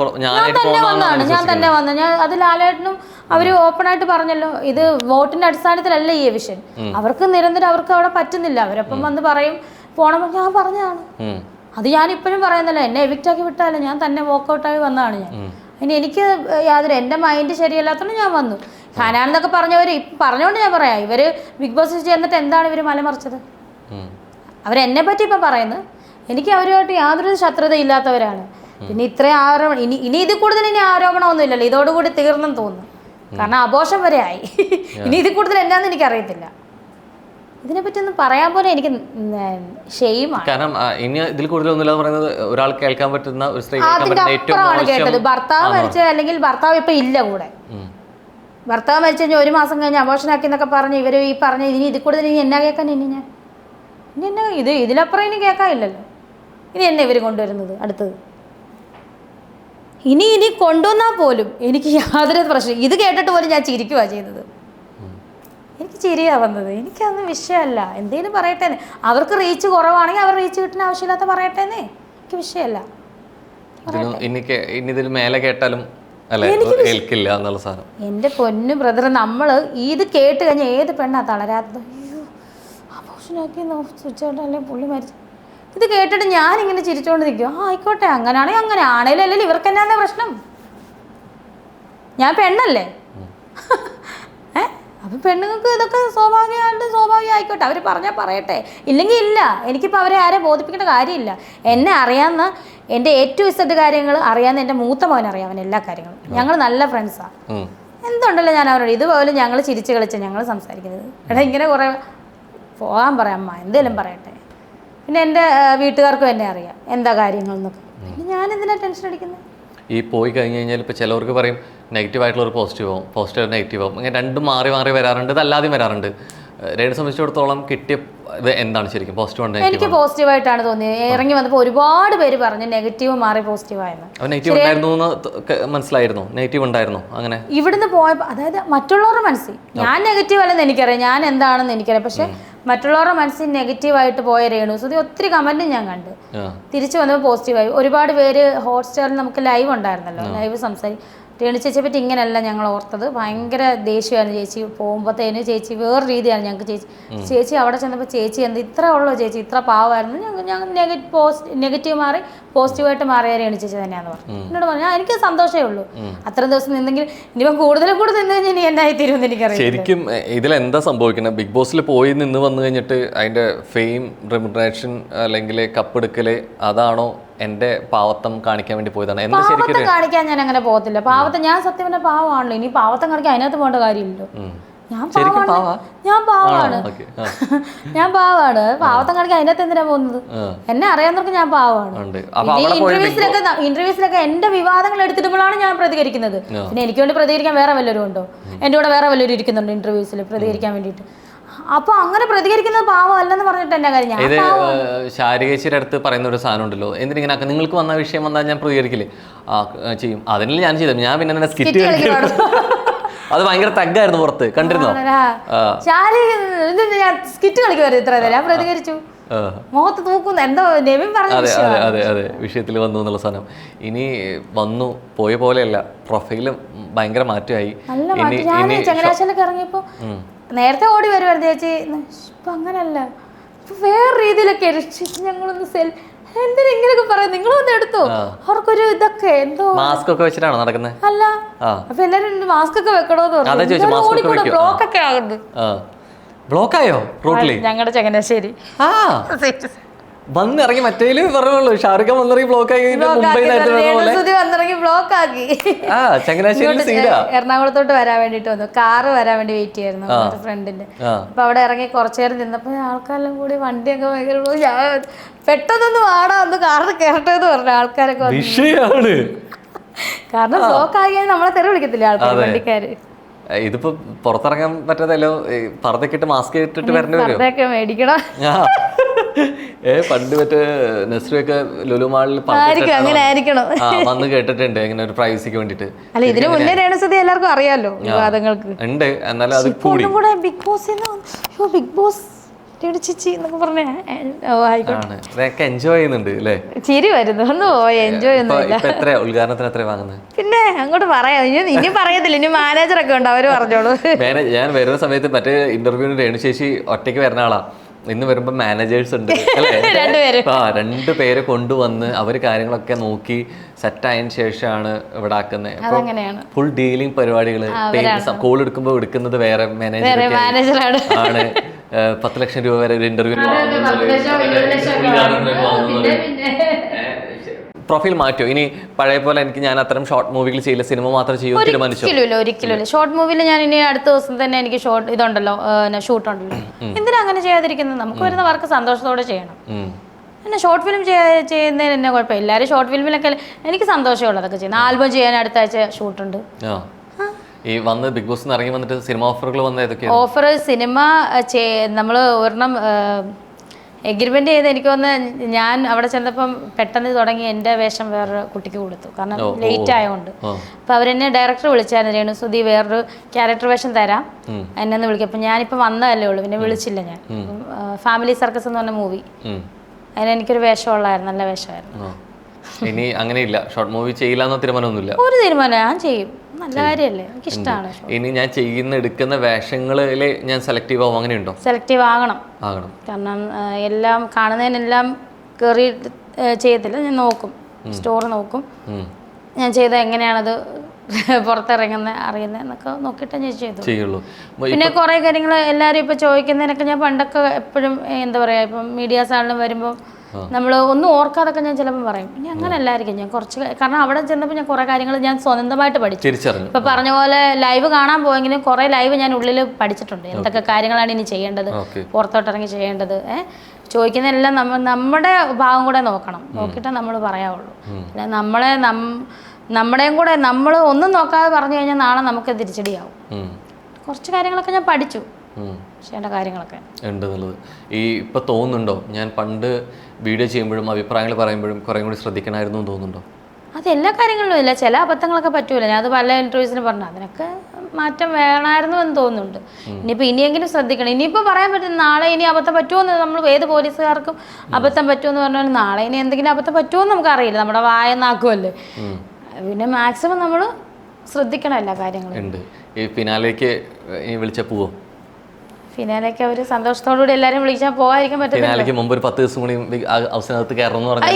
തന്നെ വന്നു. ഞാൻ അത് ലാലേട്ടനും അവര് ഓപ്പൺ ആയിട്ട് പറഞ്ഞല്ലോ, ഇത് വോട്ടിന്റെ അടിസ്ഥാനത്തിലല്ല ഈ വിഷൻ. അവർക്ക് നിരന്തരം അവർക്ക് അവിടെ പറ്റുന്നില്ല, അവരപ്പം വന്ന് പറയും പോണം. ഞാൻ പറഞ്ഞതാണ്, അത് ഞാൻ ഇപ്പോഴും പറയുന്നില്ല. എന്നെ എവിക്റ്റാക്കി വിട്ടാലും ഞാൻ തന്നെ വോക്കൗട്ടായി വന്നതാണ് ഞാൻ. ഇനി എനിക്ക് യാതൊരു എൻ്റെ മൈൻഡ് ശരിയല്ലാത്തതുകൊണ്ട് ഞാൻ വന്നു. ഹനാനെന്നൊക്കെ പറഞ്ഞവർ പറഞ്ഞുകൊണ്ട് ഞാൻ പറയാം, ഇവര് ബിഗ് ബോസിൽ ചേർന്നിട്ട് എന്താണ് ഇവർ മലമറിച്ചത്? അവരെന്നെ പറ്റി ഇപ്പം പറയുന്നത്. എനിക്ക് അവരുമായിട്ട് യാതൊരു ശത്രുത ഇല്ലാത്തവരാണ്. പിന്നെ ഇത്രയും ആരോപണം, ഇനി ഇതിൽ കൂടുതൽ ഇനി ആരോപണമൊന്നും ഇല്ലല്ലോ, ഇതോടുകൂടി തീർന്നെന്ന് തോന്നുന്നു. കാരണം ആഘോഷം വരെ ആയി. ഇനി ഇതിൽ കൂടുതൽ എന്നാന്ന് എനിക്കറിയത്തില്ല. ഇതിനെപ്പറ്റി ഒന്നും പറയാൻ പോലെ എനിക്ക് ഷെയിമാണ്. കാരണം ഇനി ഇതിൽ കൂടുതലൊന്നുമില്ല പറയുന്നത്, ഒരാൾ കേൾക്കാൻ പറ്റുന്ന ഒരു സ്ത്രീ അപ്പുറമാണ് കേട്ടത്. ഭർത്താവ് മരിച്ചത്, അല്ലെങ്കിൽ ഭർത്താവ് ഇപ്പം ഇല്ല കൂടെ. ഭർത്താവ് മരിച്ചു കഴിഞ്ഞാൽ 1 മാസം കഴിഞ്ഞ് അബോർഷനാക്കി എന്നൊക്കെ പറഞ്ഞ് ഇവർ ഈ പറഞ്ഞ ഇനി ഇതിൽ കൂടുതൽ ഇനി എന്നാ കേൾക്കാൻ? ഇനി എന്നാ ഇതിലപ്പുറം ഇനി കേൾക്കാനില്ലല്ലോ. ഇനി എന്നെ ഇവർ കൊണ്ടുവരുന്നത് അടുത്തത്? ഇനി കൊണ്ടുവന്നാൽ പോലും എനിക്ക് യാതൊരു പ്രശ്നം. ഇത് കേട്ടിട്ട് പോലും ഞാൻ ചിരിക്കുകയാണ് ചെയ്യുന്നത്. എനിക്ക് ചിരിയാണ് വന്നത്. എനിക്കതൊന്നും വിഷയമല്ല. എന്തെങ്കിലും പറയട്ടേന്നേ. അവർക്ക് റീച്ച് കുറവാണെങ്കിൽ അവർ റീച്ച് കിട്ടുന്ന ആവശ്യമില്ലാത്ത പറയട്ടേന്നേ. എനിക്ക് വിഷയമല്ല. ഇനി ഇതിൽ മേലെ കേട്ടാലും അല്ലെ കേൾക്കില്ല എന്നുള്ള സാധനം. എൻ്റെ പൊന്നു ബ്രദർ, നമ്മൾ ഇത് കേട്ട് കഴിഞ്ഞാൽ ഏത് പെണ്ണാ തളരാത്തത്? അയ്യോ അബോഷനാക്കി സ്വിച്ച് ഔട്ട് അല്ലെ പുള്ളി മരിച്ചു. ഇത് കേട്ടിട്ട് ഞാനിങ്ങനെ ചിരിച്ചുകൊണ്ട് നിൽക്കും. ആയിക്കോട്ടെ, അങ്ങനെയാണെങ്കിൽ അങ്ങനെ ആണേലും അല്ലെങ്കിൽ ഇവർക്ക് എന്നാ പ്രശ്നം? ഞാൻ പെണ്ണല്ലേ? അപ്പം പെണ്ണുങ്ങൾക്ക് ഇതൊക്കെ സ്വാഭാവികമായിക്കോട്ടെ, അവർ പറഞ്ഞാൽ പറയട്ടെ, ഇല്ലെങ്കിൽ ഇല്ല. എനിക്കിപ്പോൾ അവരെ ആരെ ബോധിപ്പിക്കേണ്ട കാര്യമില്ല. എന്നെ അറിയാവുന്ന എൻ്റെ ഏറ്റവും ഇഷ്ട കാര്യങ്ങൾ അറിയാവുന്ന എൻ്റെ മൂത്ത മോൻ അറിയാം, അവൻ എല്ലാ കാര്യങ്ങളും. ഞങ്ങൾ നല്ല ഫ്രണ്ട്സാണ്. എന്തുണ്ടല്ലോ ഞാൻ അവരോട് ഇതുപോലെ ഞങ്ങൾ ചിരിച്ച് കളിച്ച് ഞങ്ങൾ സംസാരിക്കുന്നത്. എടാ ഇങ്ങനെ കുറേ പോകാൻ പറയാം, അമ്മ എന്തേലും പറയട്ടെ. പിന്നെ എൻ്റെ വീട്ടുകാർക്കും എന്നെ അറിയാം എന്താ കാര്യങ്ങളെന്നൊക്കെ. പിന്നെ ഞാനെന്തിനാ ടെൻഷൻ അടിക്കുന്നത്? ഈ പോയി കഴിഞ്ഞ് കഴിഞ്ഞാൽ ഇപ്പോൾ ചിലവർക്ക് പറയും നെഗറ്റീവായിട്ടുള്ള ഒരു പോസിറ്റീവ് ആവും, പോസിറ്റീവ് നെഗറ്റീവ് ആവും, അങ്ങനെ രണ്ടും മാറി മാറി വരാറുണ്ട്. ഇതല്ലാതെയും വരാറുണ്ട്. രേണു സംബന്ധിച്ചിടത്തോളം കിട്ടിയ ഇത് എന്താണ് ശരിക്കും? പോസിറ്റീവ് ആണ്? എനിക്ക് പോസിറ്റീവായിട്ടാണ് തോന്നിയത്. ഇറങ്ങി വന്നപ്പോൾ ഒരുപാട് പേര് പറഞ്ഞു നെഗറ്റീവ് മാറി പോസിറ്റീവ് ആയിരുന്നു. നെഗറ്റീവ് ഉണ്ടായിരുന്നു എന്ന് മനസ്സിലായിരുന്നു? നെഗറ്റീവ് ഉണ്ടായിരുന്നു അങ്ങനെ ഇവിടുന്ന് പോയപ്പോൾ? അതായത് മറ്റുള്ളവരുടെ മനസ്സിൽ ഞാൻ നെഗറ്റീവ് അല്ലെന്ന് എനിക്കറിയാം, ഞാൻ എന്താണെന്ന് എനിക്കറിയാം. പക്ഷെ മറ്റുള്ളവരുടെ മനസ്സിൽ നെഗറ്റീവായിട്ട് പോയ രേണുസുതി ഒത്തിരി കമൻറ്റും ഞാൻ കണ്ട്. തിരിച്ചു വന്നപ്പോൾ പോസിറ്റീവായി. ഒരുപാട് പേര് ഹോട്ട്സ്റ്റാറിൽ നമുക്ക് ലൈവ് ഉണ്ടായിരുന്നല്ലോ, ലൈവ് രേണു ചേച്ചിയെ പറ്റി ഇങ്ങനെയല്ല ഞങ്ങൾ ഓർത്തത്, ഭയങ്കര ദേഷ്യമാണ് ചേച്ചി. പോകുമ്പോഴത്തേന് ചേച്ചി വേറെ രീതിയാണ് ഞങ്ങൾക്ക്. ചേച്ചി അവിടെ ചെന്നപ്പോൾ ചേച്ചി എന്ത് ഇത്ര ഉള്ളോ ചേച്ചി, ഇത്ര പാവമായിരുന്നു. ഞങ്ങൾ നെഗറ്റീവ് മാറി പോസിറ്റീവായിട്ട് മാറിയ രേണു ചേച്ചി തന്നെയാണെന്ന് പറഞ്ഞു. എന്നോട് പറഞ്ഞാൽ എനിക്ക് സന്തോഷമേ ഉള്ളൂ. അത്രയും ദിവസം നിന്നെങ്കിൽ ഇനിയിപ്പം കൂടുതലും കൂടെ നിന്ന് കഴിഞ്ഞാൽ ഇനി എന്നായി തീരുമെന്ന് എനിക്കറിയാം. ശരിക്കും ഇതിലെന്താ സംഭവിക്കുന്നത്? ബിഗ് ബോസിൽ പോയി നിന്ന് വന്നു കഴിഞ്ഞിട്ട് അതിൻ്റെ ഫെയിം, റെമ്യൂണറേഷൻ അല്ലെങ്കിൽ കപ്പെടുക്കൽ, അതാണോ എന്റെ പാവത്തം കാണിക്കാൻ വേണ്ടി പോയതാണ്? പാവത്തം കാണിക്കാൻ ഞാൻ അങ്ങനെ പോകത്തില്ല. പാവത്തം ഞാൻ സത്യം പറഞ്ഞ പാവമാണല്ലോ. ഇനി പാവത്തം കാണിക്കാൻ അതിനകത്ത് പോകേണ്ട കാര്യമില്ലല്ലോ. ഞാൻ പാവമാണ്. പാവത്തം കാണിക്കാൻ അതിനകത്ത് എന്തിനാ പോകുന്നത്? എന്നെ അറിയാവുന്നവർക്ക് ഞാൻ പാവമാണ്. ഇന്റർവ്യൂസിലൊക്കെ എന്റെ വിവാദങ്ങൾ എടുത്തിടുമ്പോഴാണ് ഞാൻ പ്രതികരിക്കുന്നത്. പിന്നെ എനിക്ക് വേണ്ടി പ്രതികരിക്കാൻ വേറെ വല്ലവരും ഉണ്ടോ? എന്റെ കൂടെ വേറെ വല്ലവരും ഇരിക്കുന്നുണ്ട് ഇന്റർവ്യൂസിൽ പ്രതികരിക്കാൻ വേണ്ടിയിട്ട്. അപ്പൊ അങ്ങനെ പ്രതികരിക്കുന്നത് പാവമല്ലെന്ന് പറഞ്ഞിട്ട് എന്റെ കാര്യം. ഇത് ശാരികേച്ചിയുടെ അടുത്ത് പറയുന്ന ഒരു സാധനം ഉണ്ടല്ലോ, എന്തിനിങ്ങനെ നിങ്ങൾക്ക് വന്ന വിഷയം വന്നാൽ ഞാൻ പ്രതികരിക്കില്ലേ? ചെയ്യും. അതിനല്ലേ ഞാൻ ചെയ്തു. ഞാൻ പിന്നെ സ്കിറ്റ് അത് ഭയങ്കര തഗ്ഗായിരുന്നു പുറത്ത്, കണ്ടിരുന്നോ? ഞാൻ സ്കിറ്റ് കളിക്കുമായിരുന്നു ഇത്ര നേരം. ഞാൻ പ്രതികരിച്ചു. മുഖത്ത് തൂക്കുന്ന എന്തോ നെവിൻ പറഞ്ഞു. അതെ വിഷയത്തിൽ വന്നു എന്നുള്ള സാധനം. ഇനി വന്നു പോയ പോലെയല്ല, പ്രൊഫൈലും ഭയങ്കര മാറ്റമായി. ഞാൻ ചങ്ങനാശ്ശേരിയിലൊക്കെ ഇറങ്ങിയപ്പോ നേരത്തെ ഓടി വരുമായിരുന്നു ചേച്ചി. ഇപ്പൊ അങ്ങനല്ല, ഇപ്പൊ വേറെ രീതിയിലൊക്കെ ഞങ്ങളൊന്ന് എന്തിനാ ഇങ്ങനെയൊക്കെ പറയാം? നിങ്ങളൊന്ന് എടുത്തോ. അവർക്കൊരു ഇതൊക്കെ എന്തോ മാസ്ക് ഒക്കെ വെച്ചിട്ടാണോ നടക്കുന്നത്? അല്ല, അപ്പൊ എല്ലാരും മാസ്ക് ഒക്കെ വെക്കണോന്ന് പറഞ്ഞു. ബ്ലോക്ക് ഒക്കെ ആകുന്നു. ബ്ലോക്കായോ റോഡില്? ഞങ്ങളുടെ ചങ്ങനാശ്ശേരി വന്നിറങ്ങി മറ്റേല് പറയുള്ളൂ. ഷാറുഖ് വന്നിറങ്ങി ബ്ലോക്ക് ആക്കി. വന്നിറങ്ങി ബ്ലോക്ക് ആക്കി. എറണാകുളത്തോട്ട് വരാൻ വേണ്ടിട്ട് വന്നു. കാറ് വരാൻ വേണ്ടി വെയിറ്റ് ചെയ്യായിരുന്നു ഫ്രണ്ടിന്റെ. അപ്പൊ അവിടെ ഇറങ്ങി കുറച്ചു നേരം നിന്നപ്പോ ആൾക്കാരെല്ലാം കൂടി വണ്ടിയൊക്കെ ഭയങ്കര പെട്ടെന്നൊന്ന് വാടാ ഒന്ന് കാറിൽ കയറട്ടെ എന്ന് പറഞ്ഞു ആൾക്കാരൊക്കെ. കാരണം ബ്ലോക്ക് ആകിയാൽ നമ്മളെ തെറി വിളിക്കത്തില്ല ആൾക്കാർ, വണ്ടിക്കാര്. ഇതിപ്പോ പുറത്തിറങ്ങാൻ പറ്റാതല്ലോ, പറതൊക്കെ മാസ്ക് ഇട്ടിട്ട് വരേണ്ടി വരും. മേടിക്കണം. പണ്ട് മറ്റേ നെസ്രിയൊക്കെ ലുലു മാളിൽ വന്ന് കേട്ടിട്ടുണ്ട് ഇങ്ങനെ ഒരു പ്രൈവസിക്ക് വേണ്ടിട്ട്. അല്ല, ഇതിന് മുന്നേ രേണുസുതി എല്ലാവർക്കും അറിയാലോ വിവാദങ്ങൾക്ക് ഉണ്ട്. എന്നാലും അത് കൂടി ബിഗ് ബോസ് ബിഗ് ബോസ് ചേച്ചി എന്നൊക്കെ പറഞ്ഞ എൻജോയ് ചെയ്യുന്നുണ്ട് അല്ലേ? ചിരി വരുന്നു. ഒന്ന് പോയി എൻജോയ് എത്ര ഉദ്ഘാടനത്തിന് എത്ര വാങ്ങുന്നത്? പിന്നെ അങ്ങോട്ട് പറയാം. ഇനി പറയത്തില്ല, ഇനി മാനേജറൊക്കെ ഉണ്ട്, അവര് പറഞ്ഞോളൂ. ഞാൻ വരുന്ന സമയത്ത് മറ്റേ ഇന്റർവ്യൂവിന് രേണു ചേച്ചി ഒറ്റയ്ക്ക് വരുന്ന ആളാ. ഇന്ന് വരുമ്പോ മാനേജേഴ്സ് ഉണ്ട് അല്ലേ? 2 പേരെ കൊണ്ടുവന്ന് അവര് കാര്യങ്ങളൊക്കെ നോക്കി സെറ്റായതിനു ശേഷമാണ് ഇവിടെ ആക്കുന്നത്. ഫുൾ ഡീലിംഗ് പരിപാടികള്. കോൾ എടുക്കുമ്പോ എടുക്കുന്നത് വേറെ മാനേജറാണ്. 10 ലക്ഷം രൂപ വരെ ഒരു ഇന്റർവ്യൂ. പ്രൊഫൈൽ മാറ്റോ ഇനി? പഴയ പോലെ ഞാൻ അത്തരം ഷോർട്ട് മൂവികൾ ചെയ്യില്ല, സിനിമ മാത്രം ചെയ്യുമോ തീരുമാനിച്ചു? ഒരിക്കലും ഷോർട്ട് മൂവിൽ ഞാൻ ഇനി അടുത്ത ദിവസം തന്നെ എനിക്ക് ഇതുണ്ടല്ലോ, ഷൂട്ട് ഉണ്ടല്ലോ. എന്തിനാ അങ്ങനെ ചെയ്യാതിരിക്കുന്നത്? നമുക്ക് വരുന്ന വർക്ക് സന്തോഷത്തോടെ ചെയ്യണം. പിന്നെ ഷോർട്ട് ഫിലിം ചെയ്യുന്നതിന് തന്നെ കുഴപ്പമില്ല. എല്ലാവരും ഷോർട്ട് ഫിലിമിലൊക്കെ എനിക്ക് സന്തോഷമുള്ളതൊക്കെ ചെയ്യുന്നത്. ആൽബം ചെയ്യാൻ അടുത്ത ആഴ്ച ഷൂട്ടുണ്ട്. ഈ വന്ന് ബിഗ് ബോസ് ഇറങ്ങി വന്നിട്ട് സിനിമ ഓഫറുകൾ വന്ന ഏതൊക്കെയാണ്? ഓഫർ സിനിമ നമ്മൾ ഒരെണ്ണം എഗ്രിമെന്റ് ചെയ്ത് എനിക്ക് വന്ന് ഞാൻ അവിടെ ചെന്നപ്പം പെട്ടെന്ന് തുടങ്ങി എൻ്റെ വേഷം വേറൊരു കുട്ടിക്ക് കൊടുത്തു. കാരണം ലേറ്റ് ആയതുകൊണ്ട്. അപ്പോൾ അവരെന്നെ ഡയറക്ടർ വിളിച്ചായിരുന്നു, രേണുസുതി വേറൊരു ക്യാരക്ടർ വേഷം തരാം എന്നെ വിളിക്കും. അപ്പം ഞാനിപ്പോൾ വന്നതല്ലേ ഉള്ളൂ, പിന്നെ വിളിച്ചില്ല ഞാൻ. ഫാമിലി സർക്കസ് എന്ന് പറഞ്ഞ മൂവി, അതിന് എനിക്കൊരു വേഷമുള്ളായിരുന്നു, നല്ല വേഷമായിരുന്നു. ഇനി അങ്ങനെയില്ല, ഷോർട്ട് മൂവി ചെയ്യില്ല എന്ന തീരുമാനമൊന്നുമില്ല? ഒരു തീരുമാനം ഞാൻ ചെയ്യും, നല്ല കാര്യമല്ലേ, എനിക്ക് ഇഷ്ടമാണ്. ഇനി ഞാൻ എടുക്കുന്ന വേഷങ്ങളിൽ ഞാൻ സെലക്റ്റീവ് ആവും, അങ്ങനെയുണ്ടോ? സെലക്റ്റീവ് ആകണം. കാരണം എല്ലാം കാണുന്നതിനെല്ലാം കയറി ചെയ്യത്തില്ല, ഞാൻ നോക്കും, സ്റ്റോറി നോക്കും, ഞാൻ ചെയ്ത എങ്ങനെയാണത് പുറത്തിറങ്ങുന്നത് അറിയുന്നത് എന്നൊക്കെ നോക്കിയിട്ട് ഞാൻ ചെയ്തു. പിന്നെ കുറേ കാര്യങ്ങൾ എല്ലാവരും ഇപ്പോൾ ചോദിക്കുന്നതിനൊക്കെ ഞാൻ പണ്ടൊക്കെ എപ്പോഴും എന്താ പറയുക, ഇപ്പം മീഡിയാസ് ആണെങ്കിലും വരുമ്പോൾ നമ്മൾ ഒന്നും ഓർക്കാതൊക്കെ ഞാൻ ചിലപ്പോൾ പറയും. പിന്നെ അങ്ങനെ അല്ലായിരിക്കും, ഞാൻ കുറച്ച് കാരണം അവിടെ ചെന്നപ്പോൾ ഞാൻ കുറേ കാര്യങ്ങൾ ഞാൻ സ്വന്തമായിട്ട് പഠിച്ചു. ഇപ്പം പറഞ്ഞ പോലെ ലൈവ് കാണാൻ പോയെങ്കിലും കുറേ ലൈവ് ഞാൻ ഉള്ളിൽ പഠിച്ചിട്ടുണ്ട്, എന്തൊക്കെ കാര്യങ്ങളാണ് ഇനി ചെയ്യേണ്ടത്, പുറത്തോട്ടിറങ്ങി ചെയ്യേണ്ടത്. ചോദിക്കുന്നതെല്ലാം നമ്മുടെ ഭാഗം കൂടെ നോക്കണം, നോക്കിയിട്ടേ നമ്മൾ പറയാവുള്ളൂ. അല്ല നമ്മുടെയും കൂടെ നമ്മൾ ഒന്നും നോക്കാതെ പറഞ്ഞു കഴിഞ്ഞാൽ നാളെ നമുക്ക് തിരിച്ചടിയാവും. കുറച്ച് കാര്യങ്ങളൊക്കെ ഞാൻ പഠിച്ചു, ചെയ്യേണ്ട കാര്യങ്ങളൊക്കെ ഉണ്ട് എന്നുള്ളത്. ഇപ്പം തോന്നുന്നുണ്ടോ ഞാൻ പണ്ട് വീഡിയോ ചെയ്യുമ്പോഴും അഭിപ്രായങ്ങൾ പറയുമ്പോഴും കുറേ കൂടി ശ്രദ്ധിക്കണമായിരുന്നു എന്ന് തോന്നുന്നുണ്ടോ? അത് എല്ലാ കാര്യങ്ങളിലും ഇല്ല, ചില അബദ്ധങ്ങളൊക്കെ പറ്റൂല. ഞാൻ അത് പല ഇൻ്റർവ്യൂസിന് പറഞ്ഞു, അതിനൊക്കെ മാറ്റം വേണമായിരുന്നു എന്ന് തോന്നുന്നുണ്ട്. ഇനിയിപ്പോൾ ഇനിയെങ്കിലും ശ്രദ്ധിക്കണം. ഇനിയിപ്പോൾ പറയാൻ പറ്റും നാളെ ഇനി അബദ്ധം പറ്റുമോ, നമ്മൾ ഏത് പോലീസുകാർക്കും അബദ്ധം പറ്റുമെന്ന് പറഞ്ഞാൽ നാളെ ഇനി എന്തെങ്കിലും അബദ്ധം പറ്റുമോ എന്ന് നമുക്കറിയില്ല, നമ്മുടെ വായനാക്കുമല്ലേ. പിന്നെ മാക്സിമം നമ്മൾ ശ്രദ്ധിക്കണം എല്ലാ കാര്യങ്ങളും. ഉണ്ട്. ഈ ഫിനാലേക്ക് വിളിച്ച പോവോ? ഫിനാലേക്ക് അവർ സന്തോഷത്തോടുകൂടി എല്ലാവരും വിളിച്ചാൽ പോകാതിരിക്കാൻ പറ്റില്ല. ഫിനാലേക്ക് മുമ്പ് ഒരു 10 ദിവസം കൂടി അവസാനത്ത് കയറണം എന്ന് പറഞ്ഞു.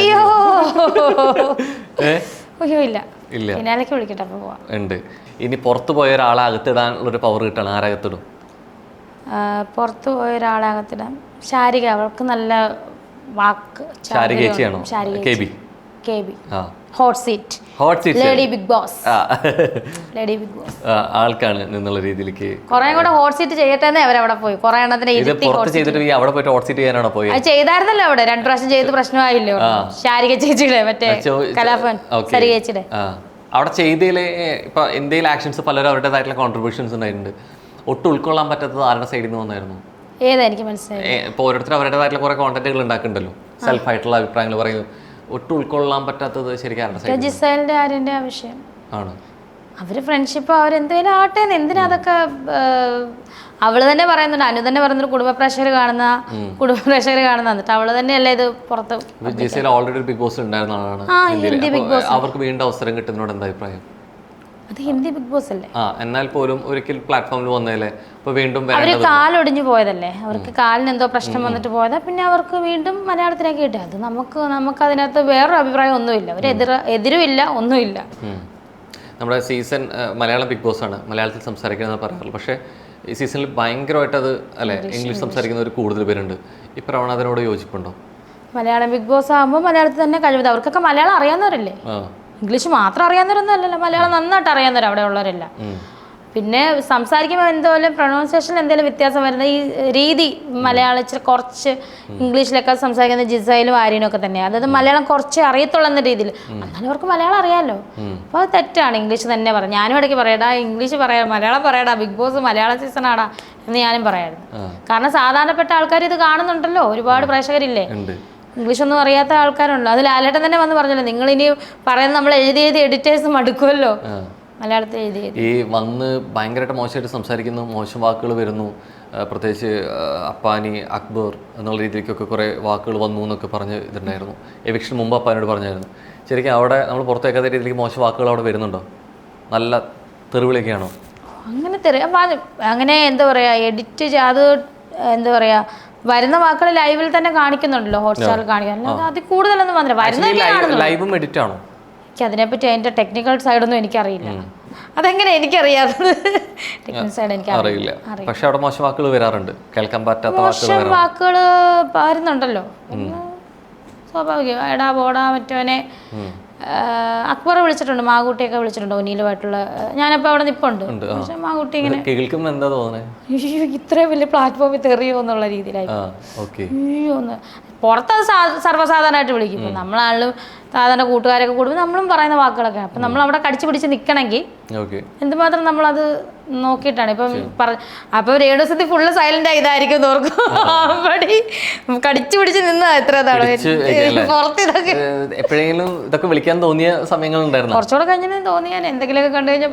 അയ്യോ ഇല്ല, ഫിനാലേക്ക് വിളിക്കട്ടെ, അപ്പോൾ പോവാം. ഉണ്ട്. ഇനി പുറത്ത് പോയ ഒരാളെ അകത്തിടാനുള്ളൊരു പവർ കിട്ടണം, ആരകത്തിടും? പുറത്ത് പോയ ഒരാളെ അകത്തിടാൻ ശാരിക, അവൾക്ക് നല്ല വാക്ക്. ശാരിക ചേച്ചിയാണോ? KB hot seat lady big boss. Lady big boss ആൾക്കാണ് എന്നുള്ള രീതിയിലേക്ക് കുറെ കൂടെ ഹോട്ട് സീറ്റ് ചെയ്യട്ടെ അവരവിടെ പോയി കുറെ എണ്ണത്തിന് അവിടെ പോയിട്ട് ഹോട്ട് സീറ്റ് ചെയ്യാനാണോ പോയി? അത് ചെയ്തായിരുന്നല്ലോ അവിടെ 2 പ്രാവശ്യം ചെയ്ത് പ്രശ്നമായില്ലോ. ശാരിക ചേച്ചിയുടെ മറ്റേ കലാഭവൻ ശാരിക ചേച്ചിയുടെ അവിടെ ചെയ്തതില് ഇപ്പൊ എന്തെങ്കിലും ആക്ഷൻസ് പലരും അവരുടേതായിട്ടുള്ള കോൺട്രിബ്യൂഷൻസ് ഉണ്ടായിട്ടുണ്ട്. ഒട്ടും ഉൾക്കൊള്ളാൻ പറ്റാത്തത് ആരുടെ സൈഡിൽ നിന്ന് വന്നായിരുന്നു? ഏതാ എനിക്ക് മനസ്സിലായി. ഇപ്പൊ ഓരോരുത്തരും അവരുടേതായിട്ടുള്ള കുറെ കോണ്ടന്റുകൾ ഉണ്ടാക്കുന്നുണ്ടല്ലോ, സെൽഫായിട്ടുള്ള അഭിപ്രായങ്ങൾ പറയുന്നു. ഒട്ടും ഉൾക്കൊള്ളാൻ പറ്റാത്തത് ശരിക്കും ജിസേലിന്റെ ആര്യന്റെ വിഷയം ആണ്. അവര് ഫ്രണ്ട്ഷിപ്പ് അവരെന്തെങ്കിലും ആട്ടെ, എന്തിനാ അതൊക്കെ? അവള് തന്നെ പറയുന്നുണ്ട്, അനു തന്നെ പറയുന്നുണ്ട്, കുടുംബ പ്രേക്ഷകർ കാണുന്ന എന്നിട്ട് അവള് തന്നെയല്ലേ ഇത് പുറത്ത്. ജിസേൽ ഓൾറെഡി ബിഗ് ബോസ് ഉണ്ടായിരുന്ന ആളാണ്. അവർക്ക് വീണ്ടും അവസരം കിട്ടുന്നതിനോട് എന്താ അഭിപ്രായം? അത് ഹിന്ദി ബിഗ് ബോസ് അല്ലേ? എന്നാൽ പോലും ഒരിക്കൽ പ്ലാറ്റ്ഫോമിൽ വന്നതല്ലേ, വീണ്ടും അവര് കാലൊടിഞ്ഞു പോയതല്ലേ, അവർക്ക് കാലിന് എന്തോ പ്രശ്നം വന്നിട്ട് പോയതാ, പിന്നെ അവർക്ക് വീണ്ടും മലയാളത്തിലേക്ക് കിട്ടുക. അത് നമുക്ക് അതിനകത്ത് വേറൊരു അഭിപ്രായം ഒന്നുമില്ല, ഒരു എതിരുമില്ല, ഒന്നുമില്ല. നമ്മുടെ സീസൺ മലയാളം ബിഗ് ബോസ് ആണ്, മലയാളത്തിൽ സംസാരിക്കുന്നത് പറയാറുള്ളൂ. പക്ഷേ ഈ സീസണിൽ ഭയങ്കരമായിട്ട് അത് അല്ലെ ഇംഗ്ലീഷ് സംസാരിക്കുന്നവർ കൂടുതൽ പേരുണ്ട്. ഈ പ്രവണതയോട് യോജിപ്പുണ്ടോ? മലയാളം ബിഗ് ബോസ് ആകുമ്പോൾ മലയാളത്തിൽ തന്നെ കഴിവ്, അവർക്കൊക്കെ മലയാളം അറിയാവുന്നവരല്ലേ, ഇംഗ്ലീഷ് മാത്രം അറിയാവുന്നവരൊന്നും അല്ലല്ലോ, മലയാളം നന്നായിട്ട് അറിയാവുന്നവർ അവിടെ ഉള്ളവരല്ല. പിന്നെ സംസാരിക്കുമ്പോൾ എന്തെങ്കിലും പ്രൊണൗൺസിയേഷൻ എന്തെങ്കിലും വ്യത്യാസം വരുന്ന ഈ രീതി മലയാളത്തിൽ കുറച്ച് ഇംഗ്ലീഷിലൊക്കെ സംസാരിക്കുന്ന ജിസയിലും ആര്യനും ഒക്കെ തന്നെയാണ്. അതായത് മലയാളം കുറച്ച് അറിയത്തുള്ളൂ എന്ന രീതിയിൽ, എന്നാലും അവർക്ക് മലയാളം അറിയാമല്ലോ. അപ്പോൾ അത് തെറ്റാണ്, ഇംഗ്ലീഷ് തന്നെ പറയാം. ഞാനും ഇടയ്ക്ക് പറയടാ ഇംഗ്ലീഷ് പറയാം, മലയാളം പറയടാ, ബിഗ് ബോസ് മലയാളം സീസൺ ആടാ എന്ന് ഞാനും പറയായിരുന്നു. കാരണം സാധാരണപ്പെട്ട ആൾക്കാർ ഇത് കാണുന്നുണ്ടല്ലോ, ഒരുപാട് പ്രേക്ഷകരില്ലേ, ഇംഗ്ലീഷൊന്നും അറിയാത്ത ആൾക്കാരുണ്ട്. അത് ലാലേട്ടൻ തന്നെ വന്ന് പറഞ്ഞല്ലോ, നിങ്ങൾ ഇനി പറയുന്നത് നമ്മൾ എഴുതി എഡിറ്റേഴ്സ് മടുക്കുമല്ലോ, മലയാളത്തിൽ എഴുതി ഈ വന്ന് ഭയങ്കരമായിട്ട് മോശമായിട്ട് സംസാരിക്കുന്നു, മോശം വാക്കുകൾ വരുന്നു. പ്രത്യേകിച്ച് അപ്പാനി, അക്ബർ എന്നുള്ള രീതിയിലേക്കൊക്കെ കുറേ വാക്കുകൾ വന്നു എന്നൊക്കെ പറഞ്ഞ് ഇതുണ്ടായിരുന്നു. എവിക്ഷൻ മുമ്പ് അപ്പാനോട് പറഞ്ഞായിരുന്നു. ശരിക്കും അവിടെ നമ്മൾ പുറത്തേക്കാത്ത രീതിയിലേക്ക് മോശം വാക്കുകൾ അവിടെ വരുന്നുണ്ടോ? നല്ല തെറിവിളിയൊക്കെയാണോ? അങ്ങനെ എന്താ പറയുക, എഡിറ്റ് അത് എന്താ പറയുക, വരുന്ന വാക്കുകൾ ലൈവിൽ തന്നെ കാണിക്കുന്നുണ്ടല്ലോ, ഹോട്ട്സ്റ്റാറിൽ കാണിക്കാൻ. അതിൽ കൂടുതലൊന്നും വന്നില്ല, വരുന്ന ലൈവും എഡിറ്റ് ആണോ? എനിക്ക് അതിനെപ്പറ്റി അതിൻ്റെ ടെക്നിക്കൽ സൈഡൊന്നും എനിക്കറിയില്ല. അതെങ്ങനെ എനിക്കറിയാത്തത്? ടെക്നിക്കൽ സൈഡ് എനിക്കറിയില്ല. പക്ഷെ അവിടെ മോശം വാക്കുകൾ വരാറുണ്ട്, കേൾക്കാൻ പറ്റാത്ത വാക്കുകൾ വരുന്നുണ്ടല്ലോ, സ്വാഭാവികം. എടാ പോടാ മറ്റവനെ അക്ബറെ വിളിച്ചിട്ടുണ്ട്, മാകൂട്ടിയൊക്കെ വിളിച്ചിട്ടുണ്ട്, ഒനീലുമായിട്ടുള്ള. ഞാനപ്പോൾ അവിടെ നിൽപ്പുണ്ട്, പക്ഷെ മാകൂട്ടി ഇങ്ങനെ ഇത്രയും വലിയ പ്ലാറ്റ്ഫോമിൽ തെറിയോ എന്നുള്ള രീതിയിലായി. അയ്യോ ഒന്ന് പുറത്തത് സർവ്വസാധാരണമായിട്ട് വിളിക്കും. നമ്മളാണെങ്കിലും സാധാരണ കൂട്ടുകാരൊക്കെ കൂടുമ്പോൾ നമ്മളും പറയുന്ന വാക്കുകളൊക്കെ. അപ്പം നമ്മൾ അവിടെ കടിച്ചു പിടിച്ച് നിൽക്കണമെങ്കിൽ എന്തുമാത്രം നമ്മളത് നോക്കിയിട്ടാണ്. ഇപ്പം അപ്പം രേണുസതി ഫുള്ള് സൈലന്റ് ആയതായിരിക്കും തോർക്കും, അവിടെ കടിച്ചു പിടിച്ച് നിന്നാ എത്ര പുറത്ത് എപ്പോഴെങ്കിലും ഇതൊക്കെ വിളിക്കാൻ തോന്നിയ സമയങ്ങളുണ്ടായിരുന്നു. കുറച്ചുകൂടെ കഴിഞ്ഞാൽ തോന്നിയാൽ എന്തെങ്കിലുമൊക്കെ കണ്ടു കഴിഞ്ഞാൽ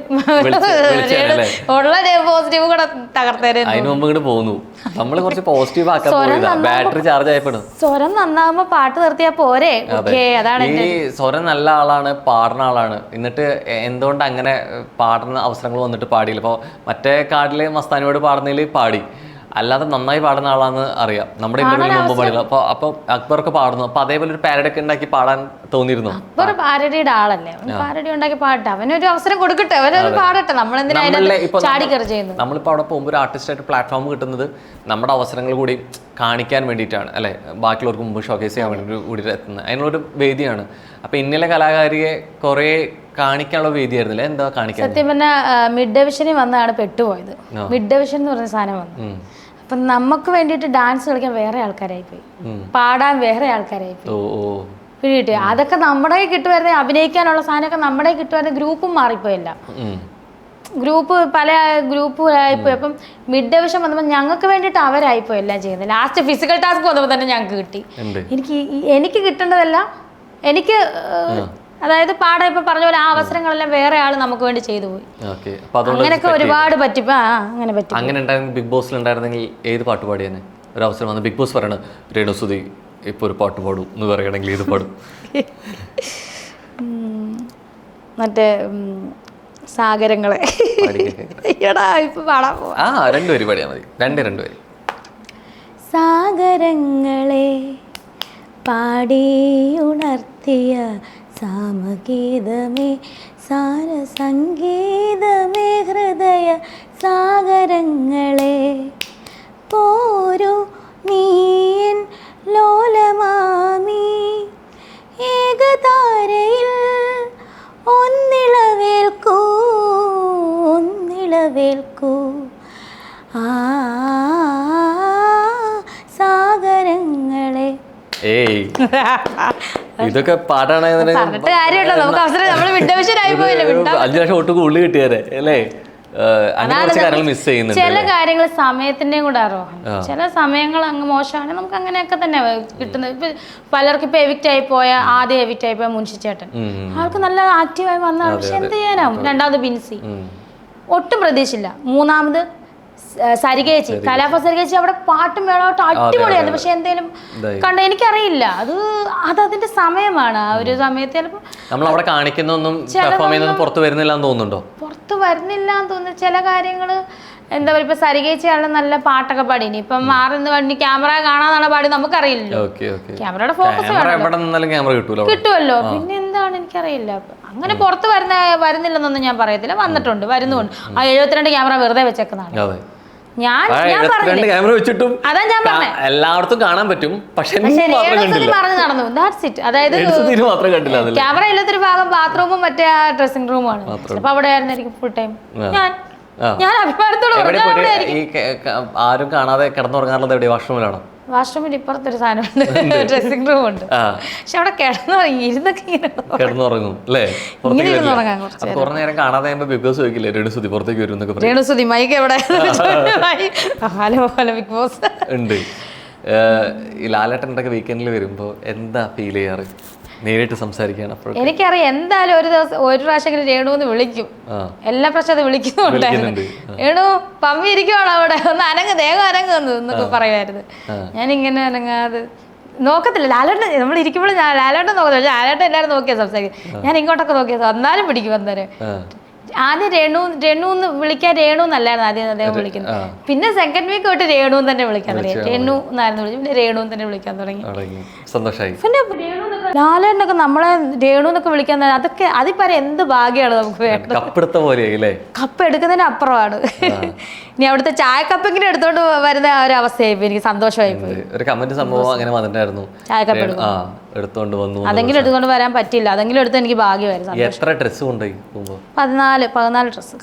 ഉള്ള പോസിറ്റീവ് കൂടെ തകർത്തേരെ. അതിന് മുമ്പ് ഇങ്ങോട്ട് പോകുന്നു. നമ്മൾ കുറച്ച് പോസിറ്റീവ് ആക്കാൻ പോയതാ, ബാറ്ററി ചാർജ് ആയപ്പെടും. സ്വരം നന്നാവുമ്പോ പാട്ട് നിർത്തിയാ പോരെ. അതാണ് ഈ സ്വരം നല്ല ആളാണ്, പാടുന്ന ആളാണ്, എന്നിട്ട് എന്തുകൊണ്ട് അങ്ങനെ പാടുന്ന അവസരങ്ങൾ വന്നിട്ട് പാടിയില്ല? ഇപ്പോൾ മറ്റേ കാർഡില് മസ്താനിയോട് പാടുന്നതിൽ പാടി, അല്ലാതെ നന്നായി പാടുന്ന ആളാന്ന് അറിയാം, നമ്മുടെ ഇന്റർവ്യൂ മുമ്പ് പാടില്ല. അപ്പൊ അക്ബറൊക്കെ പാടുന്നു, അപ്പൊ അതേപോലെ ഒരു പാരഡി ഒക്കെ ഉണ്ടാക്കി പാടാൻ തോന്നിയിരുന്നു. അക്ബർ പാരഡിയുടെ ആളല്ലേ, പാരഡി ഉണ്ടാക്കി പാടട്ടെ, അവനൊരു അവസരം കൊടുക്കട്ടെ, അവനൊരു പാടട്ടെ. നമ്മളെന്തിനാ ചാടിക്കറി ചെയ്യുന്നത്? നമ്മളിപ്പോൾ അവിടെ പോകുമ്പോൾ ഒരു ആർട്ടിസ്റ്റായിട്ട് പ്ലാറ്റ്ഫോം കിട്ടുന്നത് നമ്മുടെ അവസരങ്ങൾ കൂടി കാണിക്കാൻ വേണ്ടിയിട്ടാണ് അല്ലേ, ബാക്കിയുള്ളവർക്ക് മുമ്പ് ഷോക്കേസ് ചെയ്യാൻ വേണ്ടി കൂടി എത്തുന്നത്. അതിനുള്ളൊരു വേദിയാണ്. അപ്പൊ ഇന്നലെ കലാകാരിയെ കുറെ കാണിക്കാനുള്ള വേദിയായിരുന്നില്ല, എന്താ കാണിക്കാൻ? സത്യം പറഞ്ഞാൽ മിഡ് ഡിവിഷനിൽ വന്നാണ് പെട്ടുപോയത്. മിഡ് ഡിവിഷൻ എന്ന് പറഞ്ഞ സാധനം വന്നു. അപ്പൊ നമുക്ക് വേണ്ടിയിട്ട് ഡാൻസ് കളിക്കാൻ വേറെ ആൾക്കാരായി പോയി, പാടാൻ വേറെ ആൾക്കാരായി പോയി. പിടികിട്ടി? അതൊക്കെ നമ്മുടെ കിട്ടുമായിരുന്നെ, അഭിനയിക്കാനുള്ള സാധനമൊക്കെ നമ്മുടെ കിട്ടുമായിരുന്നെ. ഗ്രൂപ്പും മാറിപ്പോയല്ല, ഗ്രൂപ്പ് പല ഗ്രൂപ്പുകളായിപ്പോയി. അപ്പം മിഡ് ഡിവിഷൻ വന്നപ്പോൾ ഞങ്ങൾക്ക് വേണ്ടിയിട്ട് അവരായിപ്പോയി എല്ലാം ചെയ്യുന്നത്. ലാസ്റ്റ് ഫിസിക്കൽ ടാസ്ക് വന്നപ്പോൾ തന്നെ ഞങ്ങൾക്ക് കിട്ടി. എനിക്ക് കിട്ടേണ്ടതെല്ലാം എനിക്ക്, അതായത് പാടാൻ ഇപ്പൊ പറഞ്ഞ പോലെ ആ അവസരങ്ങളെല്ലാം വേറെ ആള് നമുക്ക് വേണ്ടി ചെയ്തു പോയി. അങ്ങനെയൊക്കെ ഒരുപാട് പറ്റിപ്പോ അങ്ങനെ പറ്റി. അങ്ങനെ ബിഗ് ബോസിൽ ഉണ്ടായിരുന്നെങ്കിൽ ഏത് പാട്ട് പാടിയാനെ? ഒരു അവസരം വന്ന് ബിഗ് ബോസ് പറയണ രേണുസുതി ഇപ്പൊ ഒരു പാട്ട് പാടും എന്ന് പറയുകയാണെങ്കിൽ ഏത് പാടും? മറ്റേ സാഗരങ്ങളെ ഇപ്പൊ പാടാൻ പോവാ. രണ്ടുപേര് പാടിയാ മതി, രണ്ടുപേര്. സാഗരങ്ങളെ പാടി ഉണർത്തിയ സാമഗീതമേ സാരസംഗീതമേ ഹൃദയ സാഗരങ്ങളെ പോരു നീൻ ലോലമാമി ഏകതാരയിൽ ഒന്നിളവേൽക്കൂ ഒന്നിളവേൽക്കൂ ആ സാഗരങ്ങളെ. ഇതൊക്കെ പാട്ടാണ്. 5 ലക്ഷം ഒട്ടും ഉള്ളി കിട്ടിയാരെ അല്ലേ? ചില കാര്യങ്ങൾ സമയത്തിന്റെയും കൂടെ അറിയാം. ചില സമയങ്ങൾ അങ്ങ് മോശമാണ്, നമുക്ക് അങ്ങനെയൊക്കെ തന്നെ കിട്ടുന്നത്. ഇപ്പൊ പലർക്കും ഇപ്പൊ എവിക്റ്റ് ആയി പോയ, ആദ്യം എവിക്റ്റ് ആയി പോയ മുൻഷിച്ചേട്ടൻ, ആൾക്ക് നല്ല ആക്റ്റീവായി വന്നതാണ്. പക്ഷെ എന്ത് ചെയ്യാനാവും? രണ്ടാമത് ബിൻസി, ഒട്ടും പ്രതീക്ഷിച്ചില്ല. മൂന്നാമത് സരികേച്ചി, കലാപ സരികേച്ചി, അവിടെ പാട്ടും മേളോട്ടും അടിപൊളിയായിരുന്നു. പക്ഷെ എന്തേലും കണ്ട എനിക്കറിയില്ല, അതിന്റെ സമയമാണ്. ആ ഒരു സമയത്ത് ചിലപ്പോൾ പുറത്ത് വരുന്നില്ല എന്ന് തോന്നുന്നു. ചില കാര്യങ്ങള് എന്താ പറയുക, ഇപ്പൊ സരികേച്ചിയാണ് നല്ല പാട്ടൊക്കെ പാടി. ഇപ്പം മാറുന്ന വണ്ടി ക്യാമറ കാണാന്നാണ് പാടി, നമുക്കറിയില്ലല്ലോ. ക്യാമറയുടെ ഫോക്കസ് കിട്ടുമല്ലോ. പിന്നെ എന്താണ് എനിക്കറിയില്ല. അങ്ങനെ പുറത്ത് വരുന്നില്ലെന്നൊന്നും ഞാൻ പറയത്തില്ല, വന്നിട്ടുണ്ട്, വരുന്നുണ്ട്. ആ 72 ക്യാമറ വെറുതെ വെച്ചേക്കുന്നതാണ്. എല്ലായിടത്തും കാണാൻ പറ്റും, പക്ഷെ നടന്നു. That's it. അതായത് ക്യാമറ ഇല്ലാത്തൊരു ഭാഗം ബാത്റൂമും മറ്റേ ഡ്രസ്സിംഗ് റൂമാണ്. അപ്പൊ അവിടെ ആയിരുന്നായിരിക്കും ഫുൾ ടൈം. ഞാൻ ആരും കാണാതെ കിടന്നുറങ്ങാറുള്ളത് എവിടെയാ? വാഷ്റൂമിലാണോ? വാഷ്റൂമിൽ ഇപ്പുറത്തൊരു സാധനമുണ്ട്, ഡ്രസ്സിംഗ് റൂം ഉണ്ട്. പക്ഷെ അവിടെ കിടന്നുറങ്ങി ഇരുന്നൊക്കെ കിടന്നുറങ്ങും അല്ലേ? കുറെ നേരം കാണാതെ ബിഗ് ബോസ് ചോദിക്കില്ലേ രേണുസുതി പുറത്തേക്ക് വരും എന്നൊക്കെ? രേണുസുതി മൈക്ക് എവിടെ? ബിഗ് ബോസ് ഉണ്ട്. ഈ ലാലേട്ടൻ്റെ ഒക്കെ വീക്കെൻഡിൽ വരുമ്പോ എന്താ ഫീൽ ചെയ്യാറ്? നേരിട്ട് സംസാരിക്കാണ്. എനിക്കറിയാം എന്തായാലും ഒരു ദിവസം ഒരു പ്രാവശ്യം രേണുന്ന് വിളിക്കും, എല്ലാ പ്രാവശ്യം അത് വിളിക്കുന്നുണ്ടായിരുന്നു. രേണു പമ്മി ഇരിക്കുവാണോ അവിടെ, ഒന്ന് അനങ്ങ്, ദേഹം അനങ്ങുന്നു എന്നൊക്കെ പറയുമായിരുന്നു. ഞാനിങ്ങനെ അനങ്ങാതെ നോക്കത്തില്ല. ലാലേട്ടൻ നമ്മൾ ഇരിക്കുമ്പോൾ ലാലേട്ടൻ നോക്കത്തില്ല, പക്ഷെ ലാലേട്ടൻ എല്ലാവരും നോക്കിയാ സംസാരിക്കും. ഞാൻ ഇങ്ങോട്ടൊക്കെ നോക്കിയത് എന്നാലും പിടിക്കും. അന്നേരം ആദ്യം രേണുന്ന് വിളിക്കാൻ രേണു എന്നല്ലായിരുന്നു ആദ്യം അദ്ദേഹം വിളിക്കുന്നത്. പിന്നെ സെക്കൻഡ് വീക്ക് തൊട്ട് രേണു തന്നെ വിളിക്കാൻ തുടങ്ങി. രേണു എന്നായിരുന്നു വിളിച്ചു, പിന്നെ രേണു തന്നെ വിളിക്കാൻ തുടങ്ങി. പിന്നെ ലാലേട്ടനൊക്കെ നമ്മളെ രേണു എന്നൊക്കെ വിളിക്കാൻ, അതൊക്കെ അതിപ്പോ എന്ത് ഭാഗ്യമാണ് നമുക്ക് വേണ്ടത്. കപ്പ് എടുക്കുന്നതിന് അപ്പുറമാണ്. ഇനി അവിടുത്തെ ചായക്കപ്പെങ്കിലും എടുത്തോണ്ട് വരുന്ന ഒരു അവസ്ഥയായി എനിക്ക് സന്തോഷമായി പോയി. ഒരു കമന്റ് സംഭവം അങ്ങനെ വന്നിട്ടായിരുന്നു, ചായക്കപ്പ് എടുത്തോണ്ട് വന്നു. അതെങ്കിലും എടുത്തോണ്ട് വരാൻ പറ്റില്ല, അതെങ്കിലും എടുത്ത് എനിക്ക് ഭാഗ്യമായിരുന്നു. എത്ര ഡ്രസ് കൊണ്ടുപോയി? 14 ഡ്രസ്.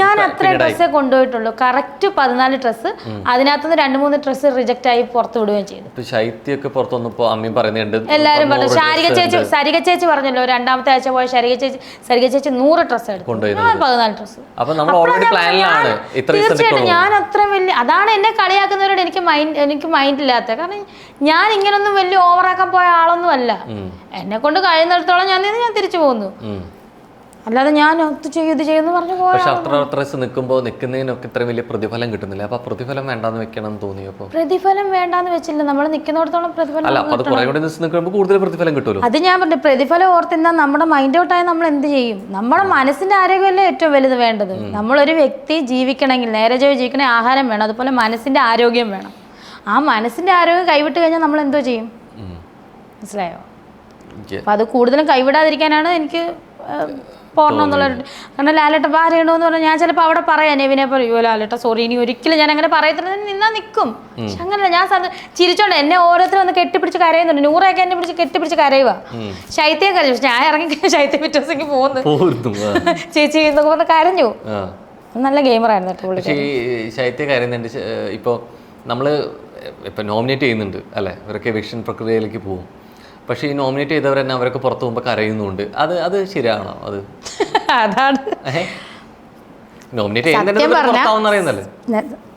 ഞാൻ അത്ര ഡ്രസ്സേ കൊണ്ടുപോയിട്ടുള്ളൂ, കറക്റ്റ് 14 ഡ്രസ്. അതിനകത്തുനിന്ന് 2-3 ഡ്രസ് റിജക്ട് ആയി പുറത്ത് വിടുകയും ചെയ്തു. എല്ലാവരും പറഞ്ഞു. സരിക ചേച്ചി പറഞ്ഞല്ലോ, രണ്ടാമത്തെ ആഴ്ച പോയ സരിക ചേച്ചി 100 ഡ്രസ് എടുത്തു, ഞാൻ 14 ഡ്രസ്. തീർച്ചയായിട്ടും ഞാൻ അത്ര വലിയ, അതാണ് എന്നെ കളിയാക്കുന്നവരോട് എനിക്ക് മൈൻഡ് ഇല്ലാത്ത. കാരണം ഞാൻ ഇങ്ങനൊന്നും വലിയ ഓവറാക്കാൻ പോയ ആളൊന്നും അല്ല. എന്നെ കൊണ്ട് കഴിയുന്നിടത്തോളം ഞാൻ തിരിച്ചു പോകുന്നു. അല്ലാതെ ഞാൻ ഇത് ചെയ്യുന്നു പറഞ്ഞു പോയാൽ. പക്ഷെ അത്ര നിൽക്കുമ്പോൾ നിൽക്കുന്നതിനൊക്കെ ഇത്രയും വലിയ പ്രതിഫലം കിട്ടുന്നില്ല. അപ്പൊ പ്രതിഫലം വേണ്ടാന്ന് വെക്കണം തോന്നിയപ്പോൾ? പ്രതിഫലം വേണ്ടാന്ന് വെച്ചില്ല, നമ്മൾ നിൽക്കുന്നിടത്തോളം പ്രതിഫലം. അല്ല, അത് കുറെ കൂടി നിൽക്കുമ്പോൾ കൂടുതൽ പ്രതിഫലം കിട്ടുമല്ലോ. അത് ഞാൻ പറഞ്ഞു, പ്രതിഫലം ഓർത്തിരുന്ന നമ്മുടെ മൈൻഡ് ഔട്ടായി നമ്മൾ എന്ത് ചെയ്യും? നമ്മുടെ മനസ്സിന്റെ ആരോഗ്യമല്ലേ ഏറ്റവും വലുത് വേണ്ടത്. നമ്മളൊരു വ്യക്തി ജീവിക്കണമെങ്കിൽ, നേരെ ജീവിക്കണേ ആഹാരം വേണം, അതുപോലെ മനസ്സിന്റെ ആരോഗ്യം വേണം. ആ മനസ്സിന്റെ ആരോഗ്യം കൈവിട്ട് കഴിഞ്ഞാൽ നമ്മൾ എന്തോ ചെയ്യും? മനസ്സിലായോ? അപ്പൊ അത് കൂടുതലും കൈവിടാതിരിക്കാനാണ് എനിക്ക് പോരണം എന്നുള്ളൊരു. കാരണം ലാലേട്ട ഭാര്യയുണ്ടോന്ന് പറഞ്ഞാൽ ഞാൻ ചിലപ്പോൾ അവിടെ പറയാം, നെവിനെ പറയോ ലാലേട്ട സോറി, ഇനി ഒരിക്കലും ഞാൻ അങ്ങനെ പറയത്തില്ല, നിന്നാ നിൽക്കും. പക്ഷെ അങ്ങനല്ല, ഞാൻ ചിരിച്ചോണ്ട് എന്നെ ഓരോരുത്തരും വന്ന് കെട്ടിപ്പിടിച്ച് കരയുന്നുണ്ട്. നൂറൊക്കെ എന്നെ പിടിച്ച് കെട്ടിപ്പിടിച്ച് കരയുക, ശൈത്യം കരഞ്ഞു. പക്ഷെ ഞാൻ ഇറങ്ങി ശൈത്യം പിറ്റേ ദിവസം പോകുന്നു ചേച്ചി എന്നൊക്കെ പറഞ്ഞ് കരഞ്ഞു. നല്ല ഗെയിമറായിരുന്നു കേട്ടോ പുള്ളി. ശൈത്യം കരയുന്നുണ്ട്. ഇപ്പോൾ നമ്മൾ ഇപ്പം നോമിനേറ്റ് ചെയ്യുന്നുണ്ട് അല്ലേ, ഇവരൊക്കെ എവിക്ഷൻ പ്രക്രിയയിലേക്ക് പോകും. പക്ഷേ ഈ നോമിനേറ്റ് ചെയ്തവർ തന്നെ അവരൊക്കെ പുറത്ത് പോകുമ്പോൾ കരയുന്നുണ്ട്. അത് ശരിയാണോ? അത് അതാണ് നോമിനേറ്റ് ചെയ്യുന്നറിയുന്നല്ലേ,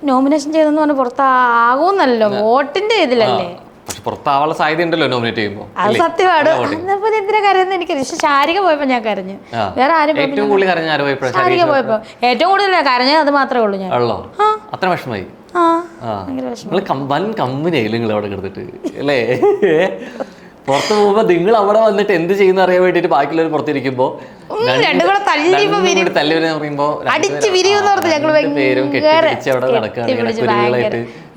നോമിനേഷൻ ചെയ്തെന്ന് പറഞ്ഞാൽ പുറത്താകൂന്നല്ലോ, വോട്ടിന്റെ ഇതിലല്ലേ. പക്ഷെ പുറത്താവാനുള്ള സാധ്യത ഉണ്ടല്ലോ നോമിനേറ്റ് ചെയ്യുമ്പോൾ. അത് സത്യമാണ്. എന്തിനാ കരയുന്നത് എനിക്ക് പക്ഷെ ശാരിക പോയപ്പോ ഞാൻ കരഞ്ഞു. വേറെ ആരും ഏറ്റവും കൂടുതൽ കരഞ്ഞ ആര് പോയപ്പോ? ശാരിക പോയപ്പോ ഏറ്റവും കൂടുതൽ കരഞ്ഞത് അത് മാത്രമേ ഉള്ളൂ. ഞാൻ അത്ര വിഷമായി. വൻ കമ്പനിയായില്ല നിങ്ങൾ അവിടെ കിടന്നിട്ട് അല്ലേ? പുറത്ത് പോകുമ്പോ നിങ്ങൾ അവിടെ വന്നിട്ട് എന്ത് ചെയ്യുന്ന അറിയാൻ വേണ്ടിട്ട് ബാക്കിയുള്ളവർ പുറത്തിരിക്കുമ്പോ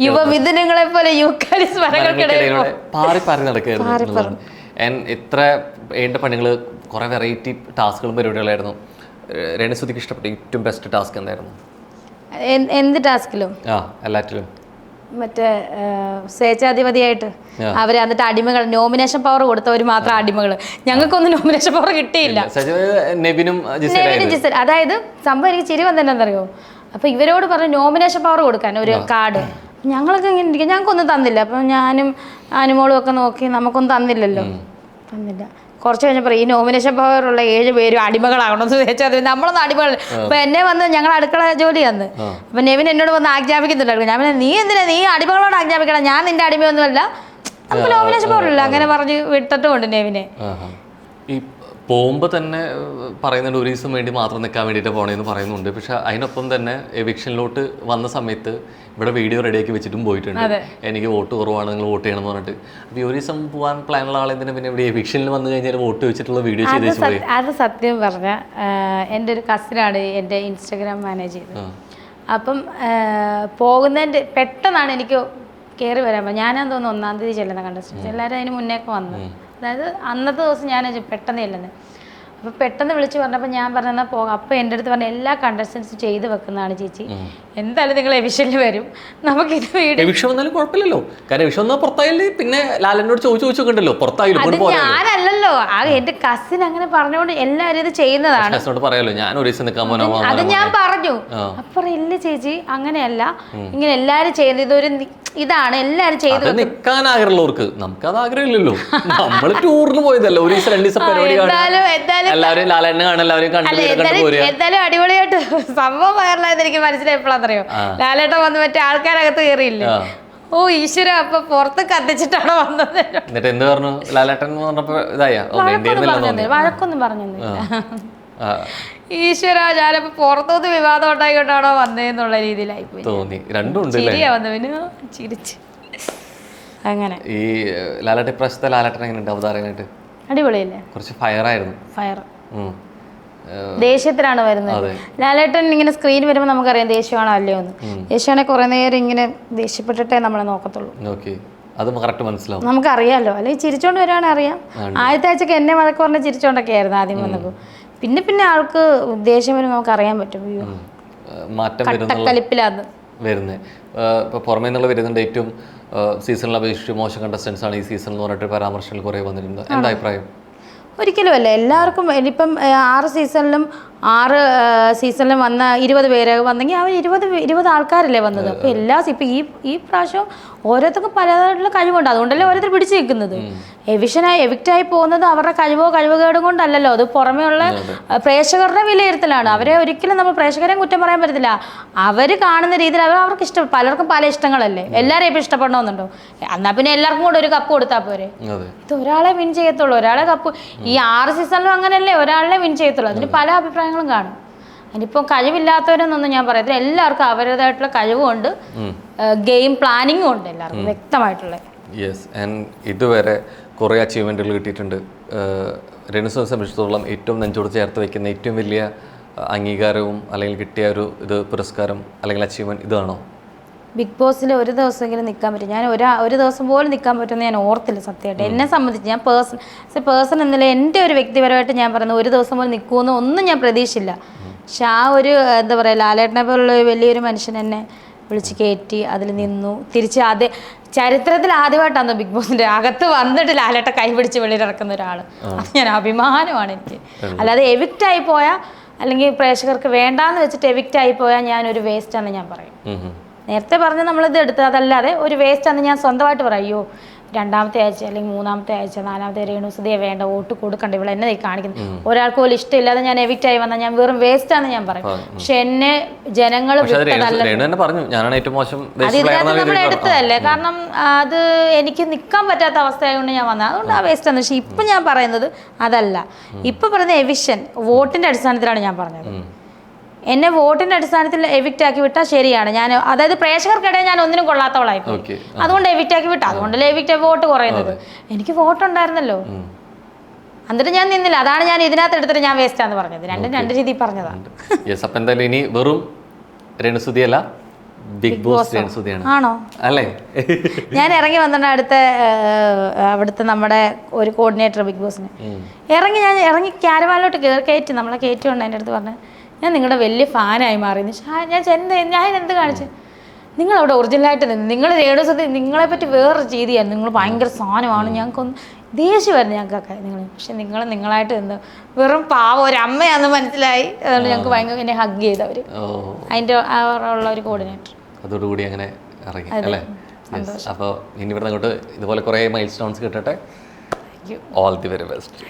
യുവമിഥുനങ്ങളെ പോലെ പാറി പാറി നടക്കുകയായിരുന്നു. എത്ര വേണ്ട പണികള്, കുറെ വെറൈറ്റി ടാസ്കുകളും പരിപാടികളായിരുന്നു. രേണുസുതിക്ക് ഇഷ്ടപ്പെട്ട ഏറ്റവും ബെസ്റ്റ് ടാസ്ക് എന്തായിരുന്നു? എന്ത് ടാസ്കിലും? എല്ലാറ്റിലും. മറ്റേ സ്വേച്ഛാധിപതിയായിട്ട് അവര് എന്നിട്ട് അടിമകൾ, നോമിനേഷൻ പവർ കൊടുത്തവർ മാത്രം അടിമകൾ. ഞങ്ങൾക്കൊന്നും നോമിനേഷൻ പവർ കിട്ടിയില്ല. നെവിനും ജിസൽ. അതായത് സംഭവം എനിക്ക് ചിരി വന്നില്ലെന്നറിയോ? അപ്പൊ ഇവരോട് പറഞ്ഞു നോമിനേഷൻ പവർ കൊടുക്കാൻ ഒരു കാർഡ്. ഞങ്ങളൊക്കെ ഇങ്ങനെ ഇരിക്കും, ഞങ്ങൾക്കൊന്നും തന്നില്ല. അപ്പൊ ഞാനും അനുമോളും ഒക്കെ നോക്കി, നമുക്കൊന്നും തന്നില്ല. കുറച്ച് കഴിഞ്ഞപ്പോൾ ഈ നോമിനേഷൻ പവറുള്ള 7 പേരും അടിമകളാകണമെന്ന് ചോദിച്ചാൽ നമ്മളൊന്നും അടിമകൾ. അപ്പൊ എന്നെ വന്ന് ഞങ്ങൾ അടുക്കള ജോലി തന്ന്, അപ്പൊ നെവിൻ എന്നോട് വന്ന് ആജ്ഞാപിക്കുന്നുണ്ടായിരുന്നു. ഞാൻ പിന്നെ നീ എന്തിനാ നീ അടിമകളോട് ആജ്ഞാപിക്കണം, ഞാൻ നിന്റെ അടിമയൊന്നുമല്ല, നമുക്ക് നോമിനേഷൻ പവറില്ല അങ്ങനെ പറഞ്ഞ് വിട്ടിട്ടുമുണ്ട് നെവിനെ. ഈ പോകുമ്പോൾ തന്നെ പറയുന്നുണ്ട് ഒരു ദിവസം വേണ്ടി മാത്രം നിൽക്കാൻ വേണ്ടിയിട്ട് പോകണമെന്ന് പറയുന്നുണ്ട്. പക്ഷെ അതിനൊപ്പം തന്നെ എവിക്ഷനിലോട്ട് വന്ന സമയത്ത് ഇവിടെ വീഡിയോ റെഡിയാക്കി വെച്ചിട്ടും പോയിട്ടുണ്ട്. എനിക്ക് വോട്ട് കുറവാണ്, നിങ്ങൾ വോട്ട് ചെയ്യണം എന്ന് പറഞ്ഞിട്ട്. അപ്പോൾ ഒരു ദിവസം പോകാൻ പ്ലാനുള്ള ആളെന്തിനാ പിന്നെ ഇവിടെ എവിക്ഷനിൽ വന്ന് കഴിഞ്ഞാൽ വോട്ട് വെച്ചിട്ടുള്ള വീഡിയോ ചെയ്ത്? അത് സത്യം പറഞ്ഞാൽ എൻ്റെ ഒരു കസിനാണ് എൻ്റെ ഇൻസ്റ്റഗ്രാം മാനേജ് ചെയ്തത്. അപ്പം പോകുന്നതിൻ്റെ പെട്ടെന്നാണ് എനിക്ക് കയറി വരാൻ പറ്റും. ഞാനെന്ന് തോന്നുന്നു 1-ാം തീയതി ചെല്ലുന്ന കണ്ടസ്റ്റൻസ്, എല്ലാവരും അതിന് മുന്നേക്ക് വന്നു. അതായത് അന്നത്തെ ദിവസം ഞാൻ പെട്ടെന്ന് ചെല്ലുന്നത്. അപ്പോൾ പെട്ടെന്ന് വിളിച്ച് പറഞ്ഞപ്പോൾ ഞാൻ പറഞ്ഞാൽ പോകാം. അപ്പോൾ എൻ്റെ അടുത്ത് പറഞ്ഞ എല്ലാ കണ്ടസ്റ്റൻസും ചെയ്ത് വെക്കുന്നതാണ് ചേച്ചി, എന്തായാലും നിങ്ങൾ എവിഷനിൽ വരും, നമുക്കിത് എവിഷൻ വന്നാലും കുഴപ്പമില്ലല്ലോ. കാരണം എവിഷൻ വന്നാൽ പുറത്തായില്ലേ പിന്നെ ലാലനോട് ചോദിച്ചുണ്ടല്ലോ പുറത്തായില്ലോ. ഞാനല്ലല്ലോ, ആ എൻ്റെ കസിൻ അങ്ങനെ പറഞ്ഞുകൊണ്ട് എല്ലാവരും ഇത് ചെയ്യുന്നതാണ്. പറയാലോ ഞാൻ ഒരു ദിവസം നിൽക്കാൻ പോകാൻ. അത് ഞാൻ പറഞ്ഞു. അപ്പോൾ ഇല്ല ചേച്ചി അങ്ങനെയല്ല, ഇങ്ങനെ എല്ലാവരും ചെയ്യുന്നത് ഇതൊരു ഇതാണ്, എല്ലാവരും ചെയ്ത് നിൽക്കാൻ ആഗ്രഹമുള്ളവർക്ക്. നമുക്കത് ആഗ്രഹമില്ലല്ലോ, നമ്മൾ ടൂറിന് പോയതല്ലോ, ഒരു ദിവസം 2 ദിവസം പരിപാടി കാണാൻ എല്ലാവരും ലാലേട്ടനെ കാണാൻ എല്ലാവരും എന്തായാലും അടിപൊളിയായിട്ട് സംഭവം വൈറലായത് എനിക്ക് മനസ്സിലായപ്പോഴാണെന്നറിയോ? ലാലേട്ടൻ വന്ന് മറ്റേ ആൾക്കാരകത്ത് കയറിയില്ലേ, ഓ ഈശ്വര, അപ്പൊ പുറത്ത് കത്തിച്ചിട്ടാണ് വന്നത്. എന്നിട്ട് എന്ത് പറഞ്ഞു ലാലേട്ടൻ പറഞ്ഞപ്പോ? വഴക്കൊന്നും പറഞ്ഞൊന്നുമില്ല. ഈശ്വര, ഞാനപ്പോ പുറത്തോട്ട് വിവാദം ഉണ്ടായിക്കൊണ്ടാണോ വന്നേന്നുള്ള രീതിയിലായിപ്പോയി തോന്നി. ചിരിയാ വന്നവന് ചിരിച്ച് അങ്ങനെ. ഈ ലാലേട്ടൻ ഇപ്രാവശ്യത്തെ ലാലേട്ടൻ എങ്ങനെയുണ്ട് അവതാരമായിട്ട്? അടിപൊളിയല്ലേ? കുറച്ച് ഫയറായിരുന്നു. ദേഷ്യത്തിലാണ് വരുന്നത് ലാലേട്ടൻ. ഇങ്ങനെ സ്ക്രീൻ വരുമ്പോൾ നമുക്കറിയാം ദേഷ്യമാണോ അല്ലയോ എന്ന്. ദേഷ്യമാണെങ്കിൽ കുറെ നേരം ഇങ്ങനെ ദേഷ്യപ്പെട്ടിട്ടേ നമ്മളെ നോക്കത്തുള്ളൂ. നമുക്കറിയാലോ, അല്ലെങ്കിൽ ചിരിച്ചോണ്ട് വരുവാണെങ്കിൽ അറിയാം. ആദ്യത്തെ ആഴ്ചക്ക് എന്നെ വഴക്ക് പറഞ്ഞ് ചിരിച്ചോണ്ടൊക്കെ ആയിരുന്നു ആദ്യം വന്നപ്പോൾ. പിന്നെ ആൾക്ക് ദേഷ്യം വരും, നമുക്ക് അറിയാൻ പറ്റും. കലിപ്പിലാന്ന് വരുന്നത്. ഇപ്പോൾ പുറമേ നിന്നുള്ള വരുന്നുണ്ട് ഏറ്റവും സീസണിൽ അപേക്ഷിച്ച് മോശം കണ്ടസ്റ്റൻസ് ആണ് ഈ സീസൺ എന്ന് പറഞ്ഞിട്ട് പരാമർശങ്ങൾ കുറേ വന്നിട്ടുണ്ട്. എന്താ അഭിപ്രായം? ഒരിക്കലും അല്ല. എല്ലാവർക്കും ഇപ്പം 6 സീസണിലും 6 സീസണിൽ വന്ന 20 പേര് വന്നെങ്കിൽ അവർ 20 ആൾക്കാരല്ലേ വന്നത്. അപ്പോൾ ഇപ്പം ഈ പ്രാവശ്യം ഓരോരുത്തർക്കും പലതായിട്ടുള്ള കഴിവുണ്ട്. അതുകൊണ്ടല്ലേ ഓരോരുത്തർ പിടിച്ചു നിൽക്കുന്നത്. എവിക്റ്റായി പോകുന്നത് അവരുടെ കഴിവുകേടും കൊണ്ടല്ലല്ലോ. അത് പുറമേ ഉള്ള പ്രേക്ഷകരുടെ വിലയിരുത്തലാണ്. അവരെ ഒരിക്കലും നമ്മൾ പ്രേക്ഷകരെ കുറ്റം പറയാൻ പറ്റത്തില്ല. അവർ കാണുന്ന രീതിയിൽ അവർക്ക് ഇഷ്ടം, പലർക്കും പല ഇഷ്ടങ്ങളല്ലേ. എല്ലാവരെയും ഇപ്പം ഇഷ്ടപ്പെടണമെന്നുണ്ടോ? എന്നാൽ പിന്നെ എല്ലാവർക്കും കൂടെ ഒരു കപ്പ് കൊടുത്താൽ പോരെ. ഇത് ഒരാളെ വിൻ ചെയ്യത്തുള്ളൂ, ഒരാളെ കപ്പ്. ഈ 6 സീസണിലും അങ്ങനെയല്ലേ, ഒരാളെ വിൻ ചെയ്യത്തുള്ളൂ. അതിന് പല അഭിപ്രായങ്ങളും കാണും. അതിനിപ്പം കഴിവില്ലാത്തവരെന്നൊന്നും ഞാൻ പറയത്തില്ല. എല്ലാവർക്കും അവരുടേതായിട്ടുള്ള കഴിവുമുണ്ട്, ഗെയിം പ്ലാനിങ്ങും ഉണ്ട് എല്ലാവർക്കും വ്യക്തമായിട്ടുള്ള. യെസ്. ആൻഡ് ഇതുവരെ കുറേ അച്ചീവ്മെൻറ്റുകൾ കിട്ടിയിട്ടുണ്ട്. രേണുസുതിയെ സംബന്ധിച്ചിടത്തോളം ഏറ്റവും നെഞ്ചോട് ചേർത്ത് വയ്ക്കുന്ന ഏറ്റവും വലിയ അംഗീകാരവും അല്ലെങ്കിൽ കിട്ടിയ ഒരു പുരസ്കാരം അല്ലെങ്കിൽ അച്ചീവ്മെൻറ്റ് ഇതാണോ? ബിഗ് ബോസിൽ ഒരു ദിവസമെങ്കിലും നിൽക്കാൻ പറ്റും. ഞാൻ ഒരു ദിവസം പോലും നിൽക്കാൻ പറ്റുമെന്ന് ഞാൻ ഓർത്തില്ല സത്യമായിട്ട്. എന്നെ സംബന്ധിച്ച് ഞാൻ പേഴ്സൺ എന്നല്ല, എൻ്റെ ഒരു വ്യക്തിപരമായിട്ട് ഞാൻ പറയുന്നത് ഒരു ദിവസം പോലും നിൽക്കുമെന്ന് ഒന്നും ഞാൻ പ്രതീക്ഷിച്ചില്ല. പക്ഷെ ആ ഒരു എന്താ പറയുക, ലാലേട്ടനെ പോലുള്ള വലിയൊരു മനുഷ്യൻ എന്നെ വിളിച്ച് കയറ്റി അതിൽ നിന്നു. തിരിച്ച് ചരിത്രത്തിൽ ആദ്യമായിട്ടാണ് ബിഗ് ബോസിൻ്റെ അകത്ത് വന്നിട്ട് ലാലേട്ട കൈപിടിച്ച് വെളിയിലിറക്കുന്ന ഒരാൾ. അത് ഞാൻ അഭിമാനമാണ് എനിക്ക്. അല്ലാതെ എവിക്റ്റായി പോയാൽ അല്ലെങ്കിൽ പ്രേക്ഷകർക്ക് വേണ്ടാന്ന് വെച്ചിട്ട് എവിക്റ്റായി പോയാൽ ഞാനൊരു വേസ്റ്റാണെന്ന് ഞാൻ പറയും. നേരത്തെ പറഞ്ഞ് നമ്മളിത് എടുത്ത് അതല്ലാതെ ഒരു വേസ്റ്റാണെന്ന് ഞാൻ സ്വന്തമായിട്ട് പറയും. അയ്യോ, 2ാമത്തെ ആഴ്ച അല്ലെങ്കിൽ 3ാമത്തെ ആഴ്ച 4ാമത്തെ രേണുസുതിയെ വേണ്ട, വോട്ട് കൊടുക്കണ്ട, ഇവിടെ എന്നെ കാണിക്കുന്നു. ഒരാൾക്ക് പോലും ഇഷ്ടമില്ലാതെ ഞാൻ എവിക്റ്റായി വന്നാൽ ഞാൻ വെറും വേസ്റ്റാണെന്ന് ഞാൻ പറയും. പക്ഷെ എന്നെ ജനങ്ങൾ നമ്മൾ എടുത്തതല്ലേ. കാരണം അത് എനിക്ക് നിൽക്കാൻ പറ്റാത്ത അവസ്ഥയായതുകൊണ്ട് ഞാൻ വന്നത്. അതുകൊണ്ട് ആ വേസ്റ്റാണ്. പക്ഷെ ഇപ്പം ഞാൻ പറയുന്നത് അതല്ല. ഇപ്പം പറയുന്ന എവിക്ഷൻ വോട്ടിൻ്റെ അടിസ്ഥാനത്തിലാണ് ഞാൻ പറഞ്ഞത്. എന്നെ വോട്ടിന്റെ അടിസ്ഥാനത്തിൽ എവിക്റ്റ് ആക്കി വിട്ടാൽ ശരിയാണ്. ഞാൻ അതായത് പ്രേക്ഷകർക്കിടയിൽ ഞാൻ ഒന്നിനും കൊള്ളാത്തവളായി, അതുകൊണ്ട് എവിക്റ്റ് ആക്കി വിട്ടു. അതുകൊണ്ടല്ലേ എവിക്റ്റ് വോട്ട് കുറയുന്നത്. എനിക്ക് വോട്ട് ഉണ്ടായിരുന്നല്ലോ, എന്നിട്ട് ഞാൻ നിന്നില്ല. അതാണ് ഞാൻ ഇതിനകത്ത് എടുത്തിട്ട് ഞാൻ വേസ്റ്റാന്ന് പറഞ്ഞത്. രണ്ട് രീതിയിൽ പറഞ്ഞതാണ്. എന്തായാലും ഇനി വെറും രേണുസുതിയല്ല, ബിഗ് ബോസ് രേണുസുതിയാണ് ആണോ അല്ലേ? ഞാൻ ഇറങ്ങി വന്നിട്ട് അവിടുത്തെ നമ്മുടെ ഒരു കോർഡിനേറ്റർ ബിഗ് ബോസിന് ഇറങ്ങി ക്യാരവാനിലോട്ട് കയറ്റി നമ്മളെ കയറ്റിയുണ്ട്. എൻ്റെ അടുത്ത് പറഞ്ഞു, ഞാൻ നിങ്ങളുടെ വലിയ ഫാനായി മാറിയെന്ന്. ഞാൻ എന്ത് കാണിച്ചു? നിങ്ങളവിടെ ഒറിജിനലായിട്ട് നിന്ന്, നിങ്ങൾ രേണുസുതി നിങ്ങളെപ്പറ്റി വേറൊരു രീതിയായിരുന്നു. നിങ്ങൾ ഭയങ്കര സാധനമാണ്, ഞങ്ങൾക്കൊന്ന് ദേഷ്യമായിരുന്നു ഞങ്ങൾക്കൊക്കെ നിങ്ങൾ. പക്ഷെ നിങ്ങളായിട്ട് നിന്ന് വെറും പാവം ഒരു അമ്മയാണെന്ന് മനസ്സിലായി. അതുകൊണ്ട് ഞങ്ങൾക്ക് ഭയങ്കര എന്നെ ഹഗ് ചെയ്തവർ, അതിൻ്റെ ഉള്ള ഒരു കോർഡിനേറ്റർ. അതോടുകൂടി അങ്ങനെ ഇറങ്ങി അല്ലേ? അപ്പോൾ ഇനി ഇവിടെ അങ്ങോട്ട് ഇതുപോലെ കുറേ മൈൽ സ്റ്റോൺസ് കിട്ടട്ടെ. All the very best.